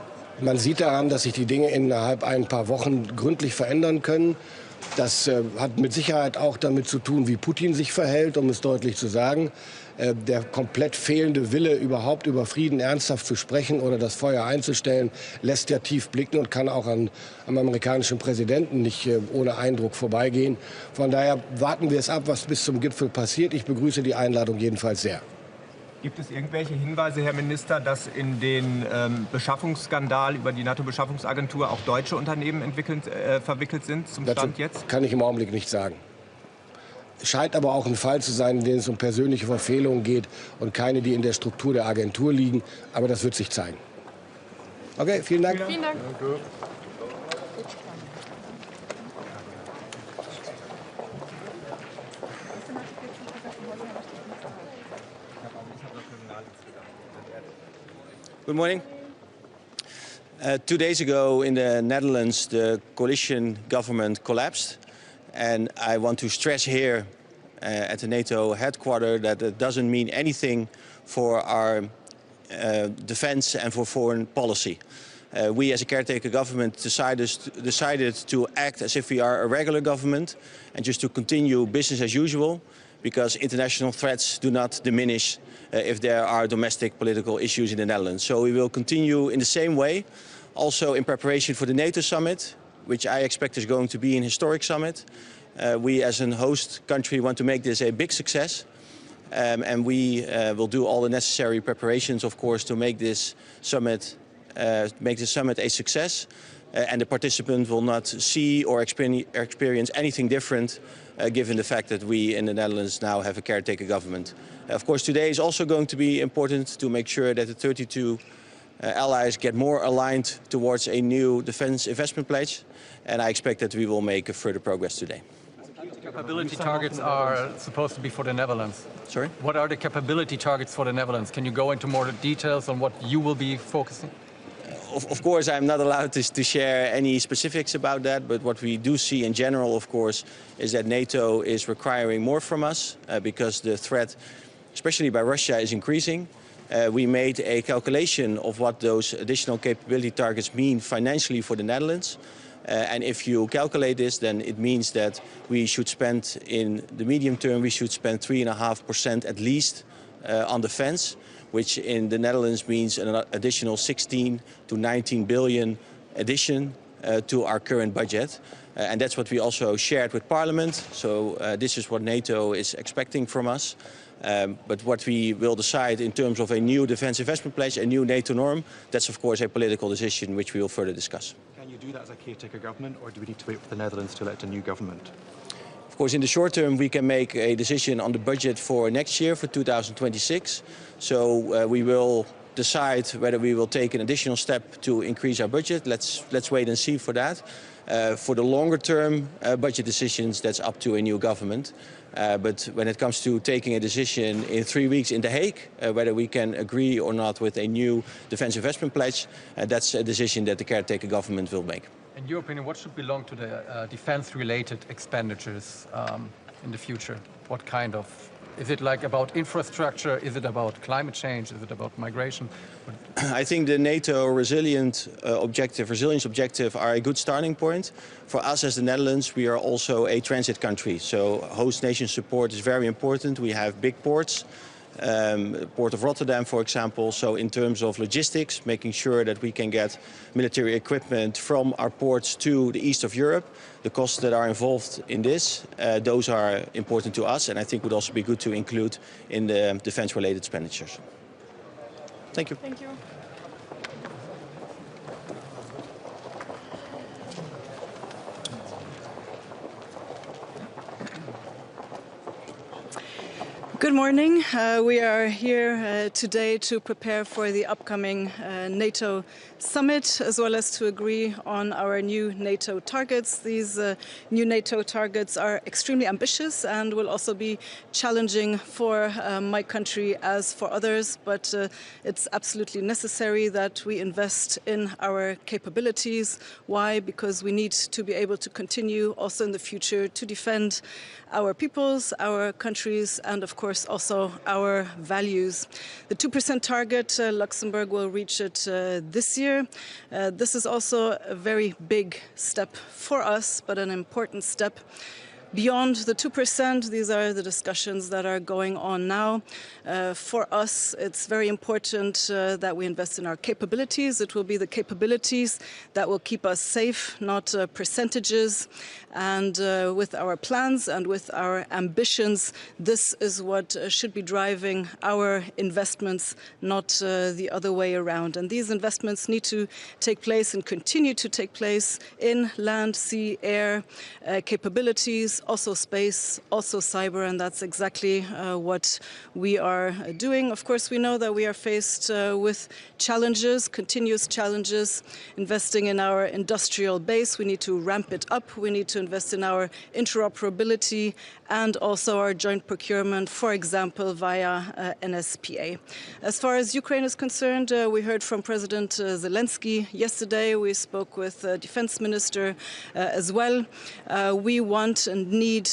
man sieht daran, dass sich die Dinge innerhalb ein paar Wochen gründlich verändern können. Das hat mit Sicherheit auch damit zu tun, wie Putin sich verhält, um es deutlich zu sagen. Der komplett fehlende Wille, überhaupt über Frieden ernsthaft zu sprechen oder das Feuer einzustellen, lässt ja tief blicken und kann auch am amerikanischen Präsidenten nicht ohne Eindruck vorbeigehen. Von daher warten wir es ab, was bis zum Gipfel passiert. Ich begrüße die Einladung jedenfalls sehr. Gibt es irgendwelche Hinweise, Herr Minister, dass in den Beschaffungsskandal über die NATO-Beschaffungsagentur auch deutsche Unternehmen verwickelt sind zum Stand jetzt? Kann ich im Augenblick nicht sagen. Scheint aber auch ein Fall zu sein, in dem es um persönliche Verfehlungen geht und keine, die in der Struktur der Agentur liegen. Aber das wird sich zeigen. Okay, vielen Dank. Vielen Dank. Danke. Good morning. 2 days ago in the Netherlands, the coalition government collapsed. And I want to stress here at the NATO headquarters that it doesn't mean anything for our defense and for foreign policy. We as a caretaker government decided to act as if we are a regular government and just to continue business as usual, because international threats do not diminish if there are domestic political issues in the Netherlands. So we will continue in the same way, also in preparation for the NATO summit, which I expect is going to be an historic summit. We as a host country want to make this a big success. And we will do all the necessary preparations, of course, to make this summit a success. And the participants will not see or experience anything different, given the fact that we in the Netherlands now have a caretaker government. Of course, today is also going to be important to make sure that the 32 allies get more aligned towards a new defense investment pledge. And I expect that we will make further progress today. Capability targets are supposed to be for the Netherlands. Sorry? What are the capability targets for the Netherlands? Can you go into more details on what you will be focusing? Of course, I'm not allowed to share any specifics about that, but what we do see in general, of course, is that NATO is requiring more from us because the threat, especially by Russia, is increasing. We made a calculation of what those additional capability targets mean financially for the Netherlands. And if you calculate this, then it means that we should spend, in the medium term, we should spend 3.5% at least on defense, which in the Netherlands means an additional 16 to 19 billion addition to our current budget. And that's what we also shared with Parliament. So this is what NATO is expecting from us. But what we will decide in terms of a new defense investment pledge, a new NATO norm, that's of course a political decision which we will further discuss. Can you do that as a caretaker government, or do we need to wait for the Netherlands to elect a new government? Of course, in the short term, we can make a decision on the budget for next year, for 2026. So we will decide whether we will take an additional step to increase our budget. Let's wait and see for that. For the longer term budget decisions, that's up to a new government. But when it comes to taking a decision in 3 weeks in The Hague, whether we can agree or not with a new defense investment pledge, that's a decision that the caretaker government will make. In your opinion, what should belong to the defense-related expenditures in the future? What kind of? Is it like about infrastructure? Is it about climate change? Is it about migration? I think the NATO resilience objective are a good starting point. For us as the Netherlands, we are also a transit country. So host nation support is very important. We have big ports. Port of Rotterdam, for example. So in terms of logistics, making sure that we can get military equipment from our ports to the east of Europe, the costs that are involved in this, those are important to us, and I think would also be good to include in the defense-related expenditures. Thank you. Thank you. Good morning. We are here today to prepare for the upcoming NATO summit, as well as to agree on our new NATO targets. These new NATO targets are extremely ambitious and will also be challenging for my country as for others, but it's absolutely necessary that we invest in our capabilities. Why? Because we need to be able to continue also in the future to defend our peoples, our countries, and of course also our values. The 2% target, Luxembourg will reach it this year. This is also a very big step for us, but an important step. Beyond the 2%, these are the discussions that are going on now. For us, it's very important that we invest in our capabilities. It will be the capabilities that will keep us safe, not percentages. And with our plans and with our ambitions, this is what should be driving our investments, not the other way around. And these investments need to take place and continue to take place in land, sea, air, capabilities, also space, also cyber, and that's exactly what we are doing. Of course, we know that we are faced with challenges, continuous challenges. Investing in our industrial base, we need to ramp it up. We need to invest in our interoperability and also our joint procurement, for example, via NSPA. As far as Ukraine is concerned, we heard from President Zelensky yesterday. We spoke with the defense minister as well. We want and need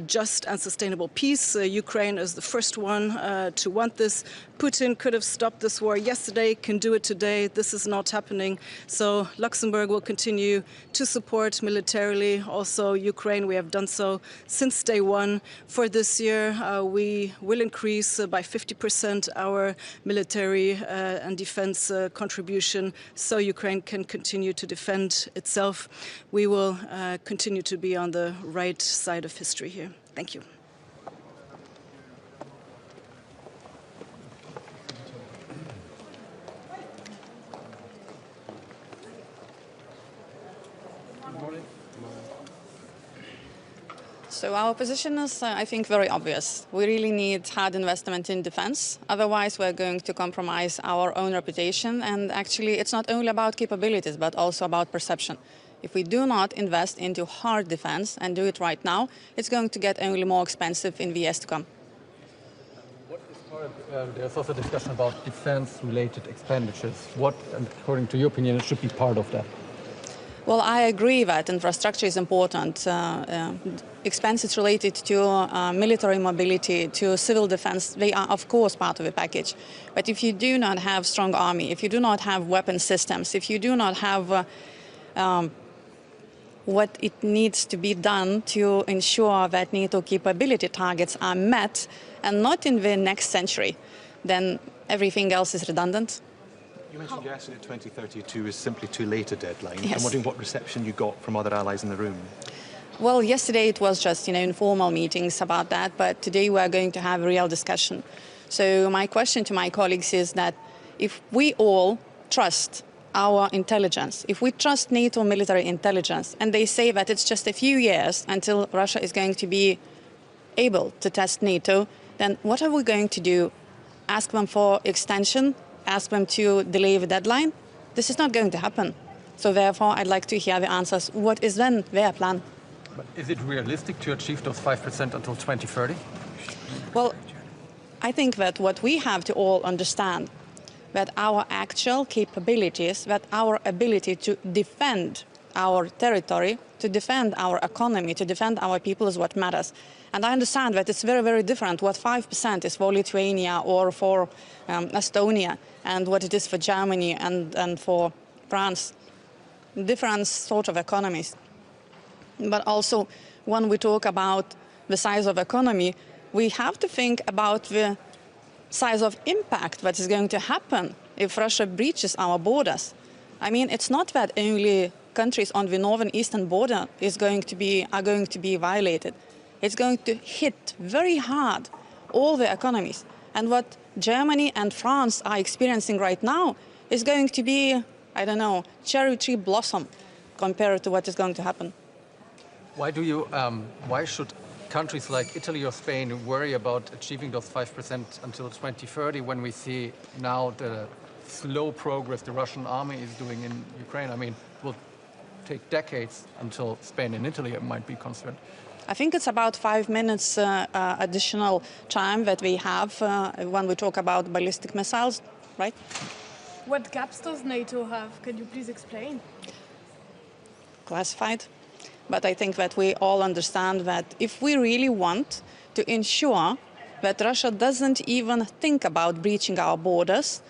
just and sustainable peace. Ukraine is the first one to want this Putin could have stopped this war yesterday, can do it today. This is not happening. So Luxembourg will continue to support militarily also Ukraine. We have done so since day one. For this year, we will increase by 50% our military and defense contribution so Ukraine can continue to defend itself. We will continue to be on the right side of history here. Thank you. So our position is, I think, very obvious. We really need hard investment in defense. Otherwise, we're going to compromise our own reputation. And actually, it's not only about capabilities, but also about perception. If we do not invest into hard defense and do it right now, it's going to get only more expensive in the years to come. What is part of, there's also discussion about defense-related expenditures. What, according to your opinion, should be part of that? Well, I agree that infrastructure is important. Expenses related to military mobility, to civil defense, they are, of course, part of the package. But if you do not have strong army, if you do not have weapon systems, if you do not have what it needs to be done to ensure that NATO capability targets are met, and not in the next century, then everything else is redundant. You mentioned yesterday that 2032 is simply too late a deadline. Yes. I'm wondering what reception you got from other allies in the room. Well, yesterday it was just, informal meetings about that, but today we are going to have a real discussion. So my question to my colleagues is that if we all trust our intelligence, if we trust NATO military intelligence, and they say that it's just a few years until Russia is going to be able to test NATO, then what are we going to do? Ask them for extension? Ask them to delay the deadline? This is not going to happen. So therefore, I'd like to hear the answers. What is then their plan? But is it realistic to achieve those 5% until 2030? Well, I think that what we have to all understand, that our actual capabilities, that our ability to defend our territory, to defend our economy, to defend our people is what matters. And I understand that it's very, very different what 5% is for Lithuania or for Estonia and what it is for Germany and for France. Different sort of economies. But also, when we talk about the size of economy, we have to think about the size of impact that is going to happen if Russia breaches our borders. I mean, it's not that only countries on the northern eastern border are going to be violated. It's going to hit very hard all the economies. And what Germany and France are experiencing right now is going to be, I don't know, cherry tree blossom compared to what is going to happen. Why should countries like Italy or Spain worry about achieving those 5% until 2030 when we see now the slow progress the Russian army is doing in Ukraine? I mean, it will take decades until Spain and Italy might be concerned. I think it's about 5 minutes additional time that we have when we talk about ballistic missiles, right? What gaps does NATO have? Can you please explain? Classified. But I think that we all understand that if we really want to ensure that Russia doesn't even think about breaching our borders,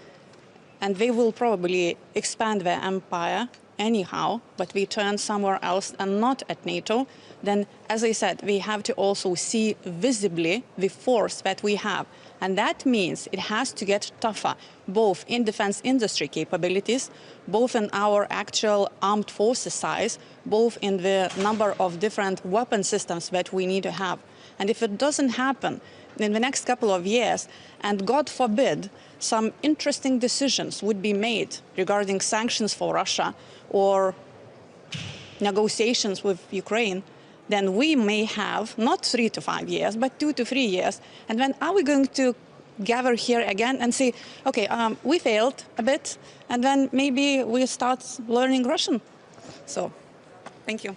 and they will probably expand their empire anyhow, but we turn somewhere else and not at NATO, then, as I said, we have to also see visibly the force that we have. And that means it has to get tougher, both in defense industry capabilities, both in our actual armed forces size, both in the number of different weapon systems that we need to have. And if it doesn't happen in the next couple of years, and God forbid, some interesting decisions would be made regarding sanctions for Russia or negotiations with Ukraine, then we may have not 3 to 5 years, but 2 to 3 years. And then are we going to gather here again and say, okay, we failed a bit, and then maybe we start learning Russian? So, thank you.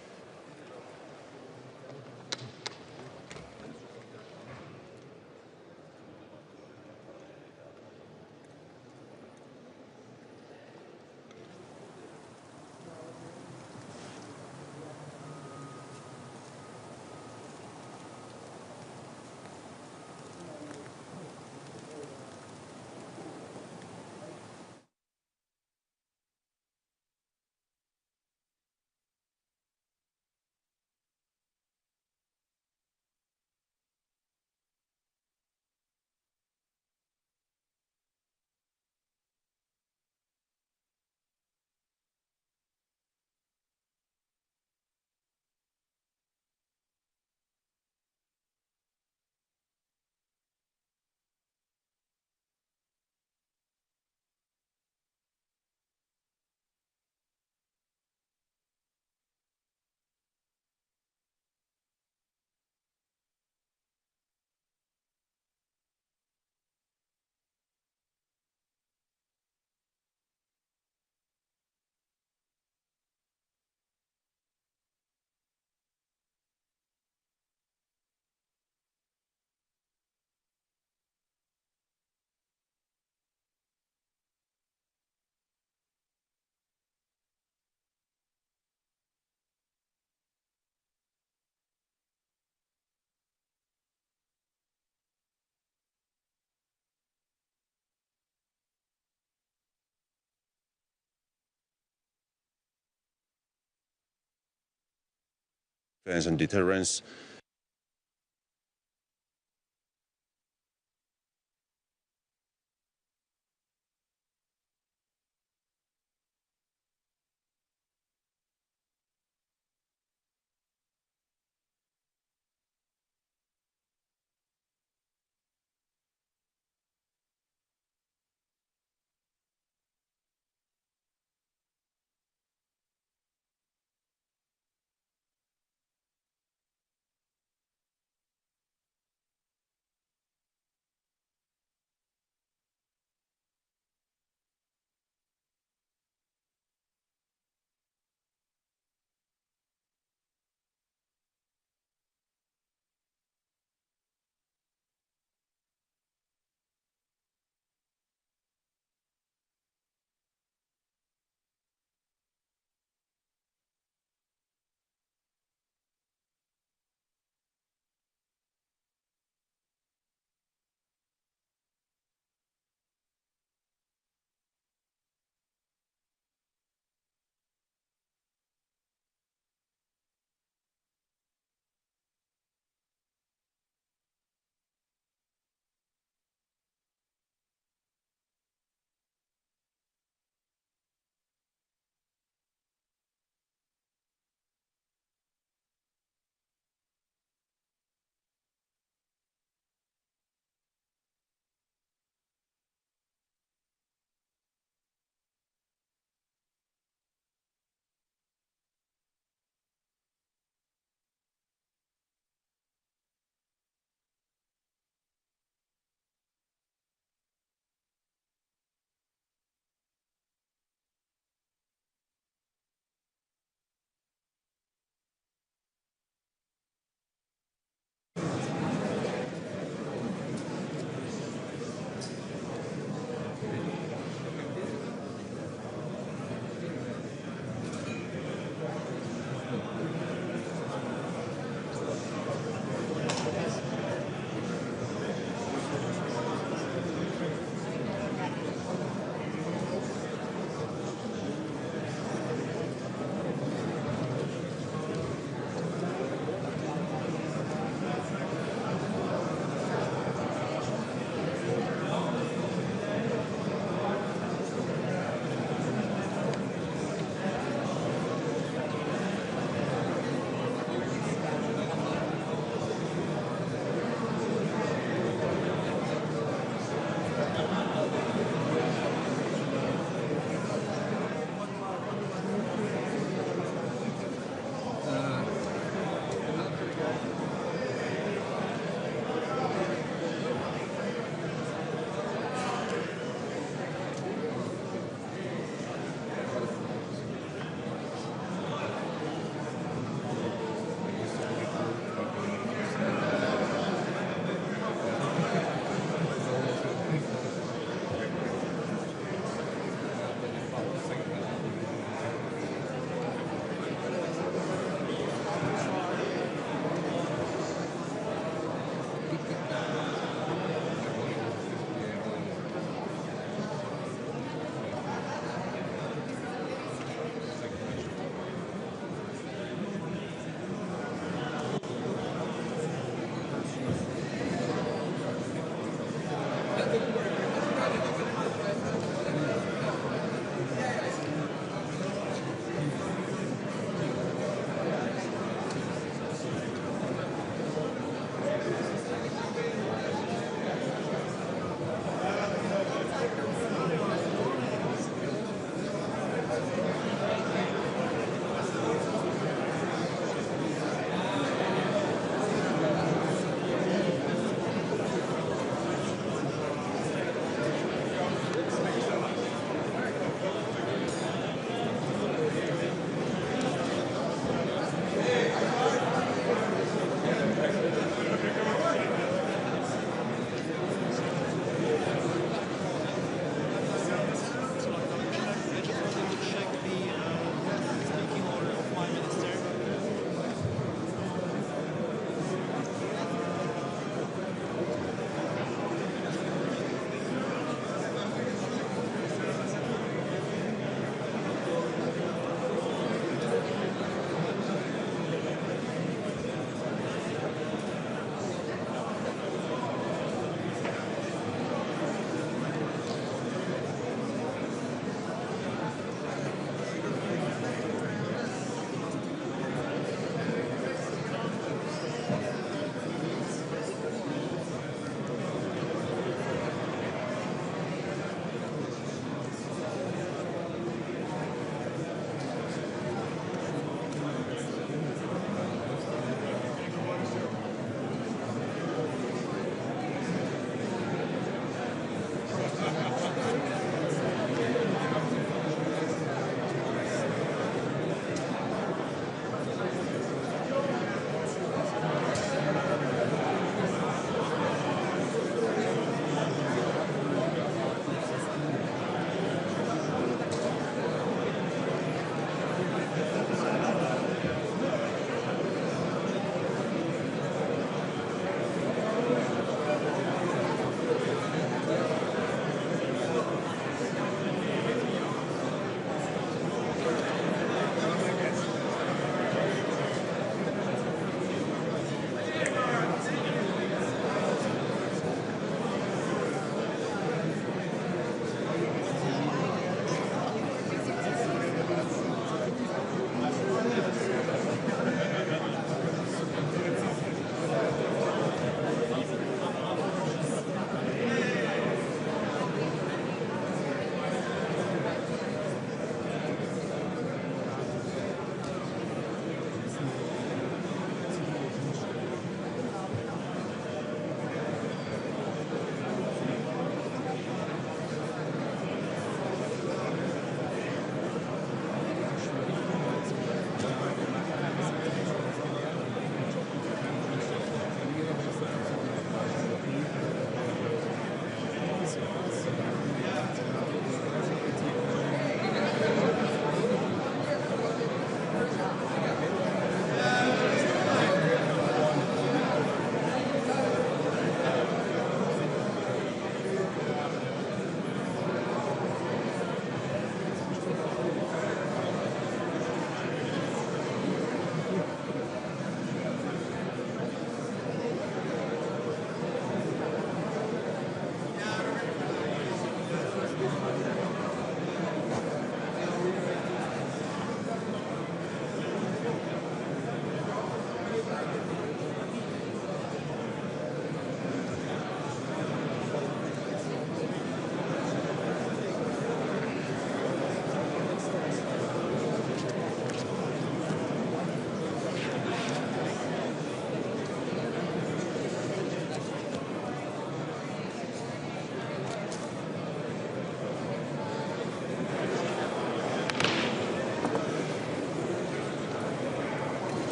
defense and deterrence.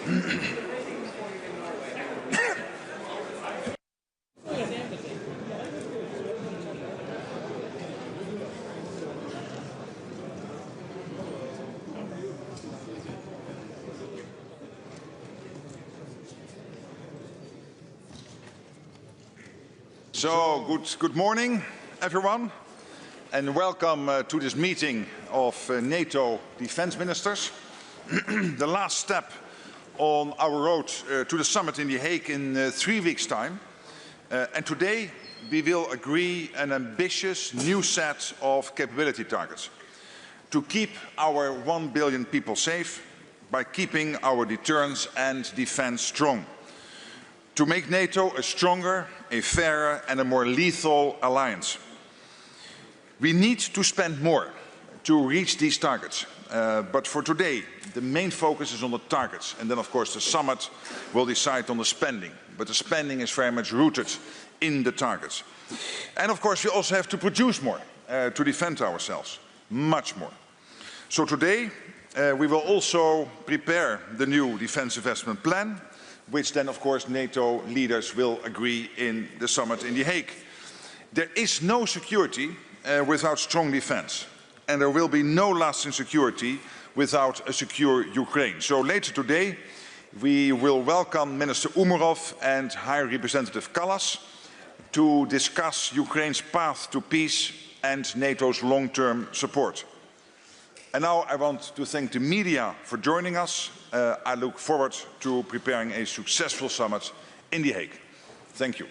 So, good morning, everyone, and welcome to this meeting of NATO Defense Ministers. The last step on our road to the summit in The Hague in 3 weeks' time. And today we will agree an ambitious new set of capability targets to keep our 1 billion people safe by keeping our deterrence and defense strong. To make NATO a stronger, a fairer and a more lethal alliance. We need to spend more to reach these targets. But for today, the main focus is on the targets. And then, of course, the summit will decide on the spending. But the spending is very much rooted in the targets. And, of course, we also have to produce more to defend ourselves. Much more. So today, we will also prepare the new defense investment plan, which then, of course, NATO leaders will agree in the summit in The Hague. There is no security without strong defense, and there will be no lasting security without a secure Ukraine. So later today, we will welcome Minister Umerov and High Representative Kallas to discuss Ukraine's path to peace and NATO's long-term support. And now I want to thank the media for joining us. I look forward to preparing a successful summit in The Hague. Thank you.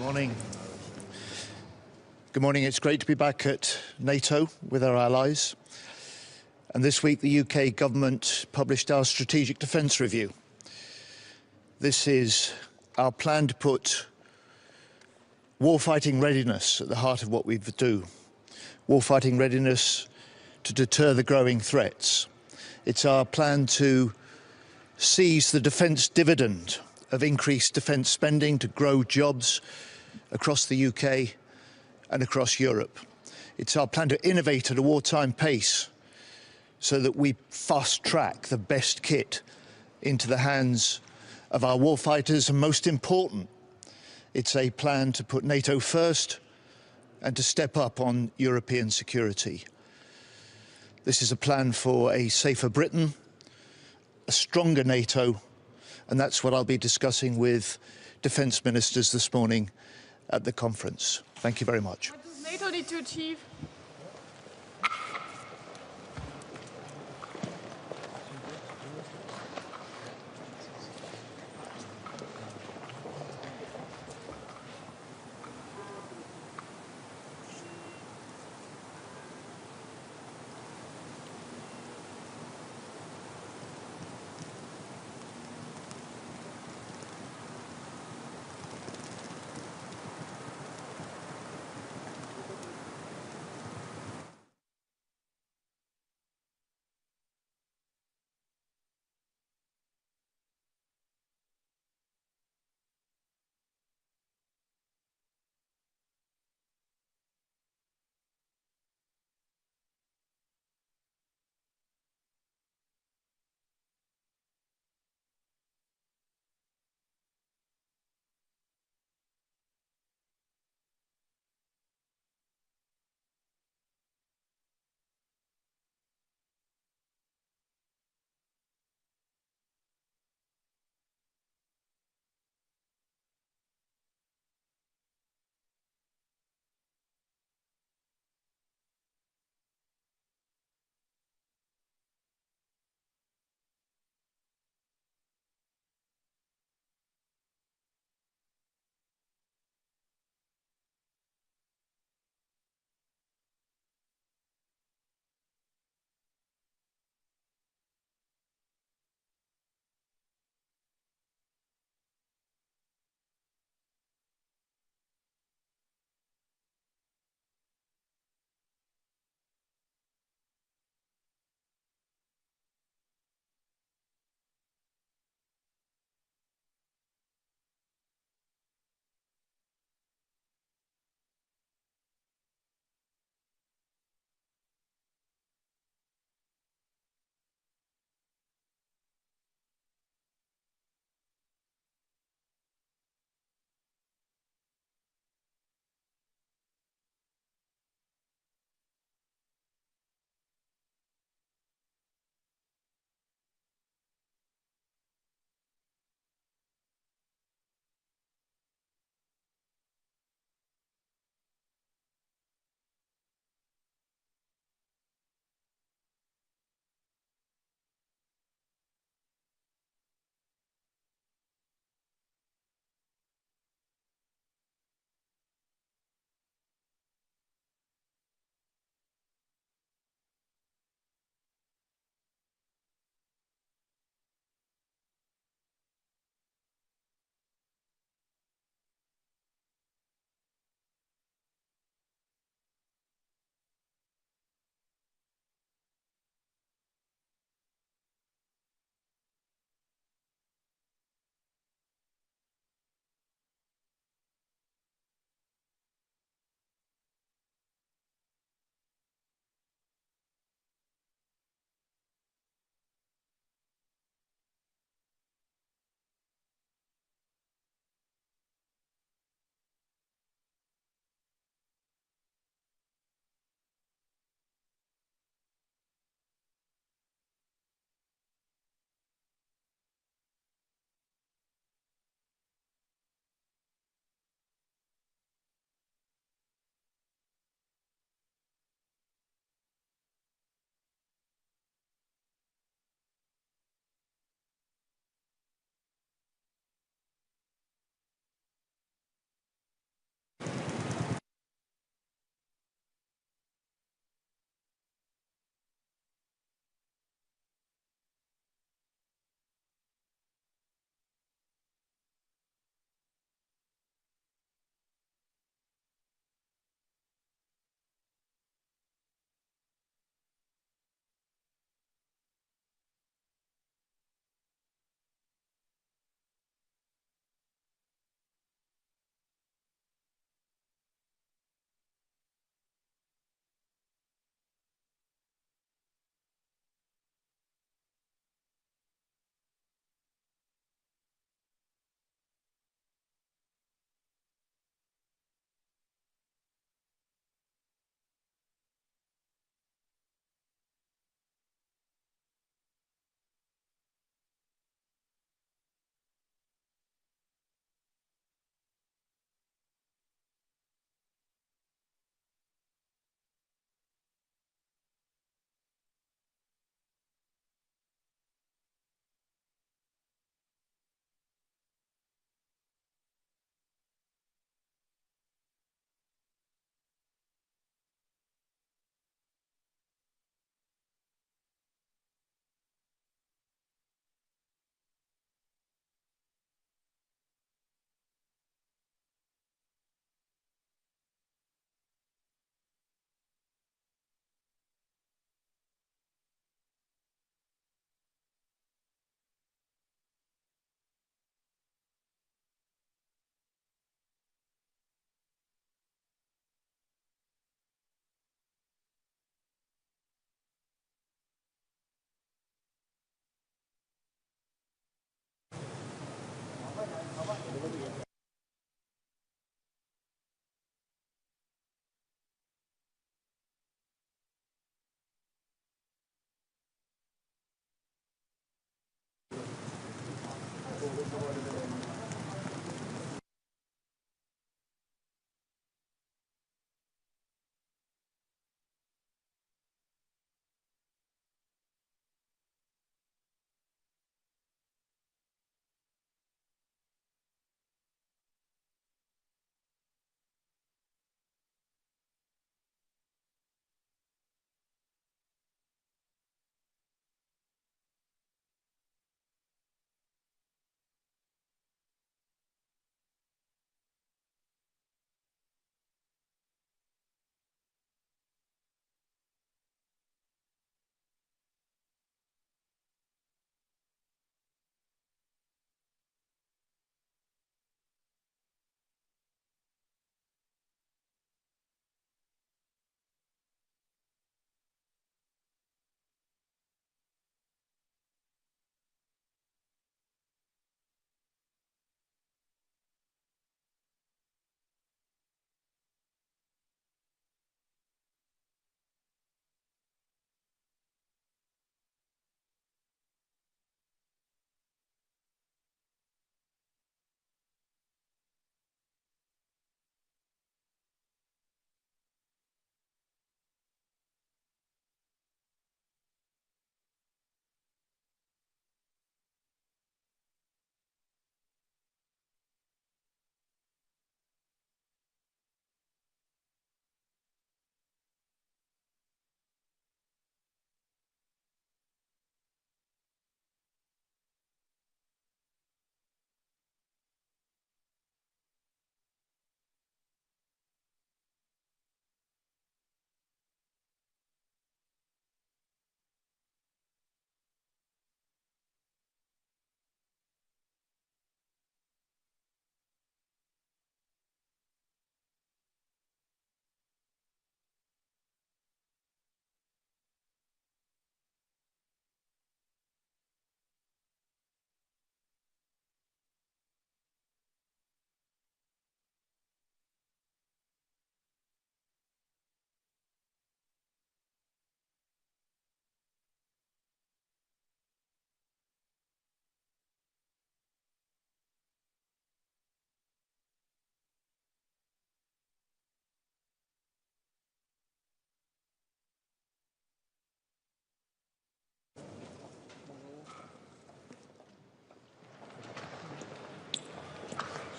Morning. Good morning. It's great to be back at NATO with our allies. And this week, the UK government published our Strategic Defence Review. This is our plan to put warfighting readiness at the heart of what we do. Warfighting readiness to deter the growing threats. It's our plan to seize the defence dividend of increased defence spending to grow jobs across the UK and across Europe. It's our plan to innovate at a wartime pace so that we fast-track the best kit into the hands of our warfighters, and most important, it's a plan to put NATO first and to step up on European security. This is a plan for a safer Britain, a stronger NATO, and that's what I'll be discussing with defence ministers this morning at the conference. Thank you very much. What does NATO need to achieve?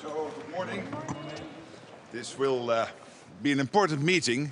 So, good morning. This will be an important meeting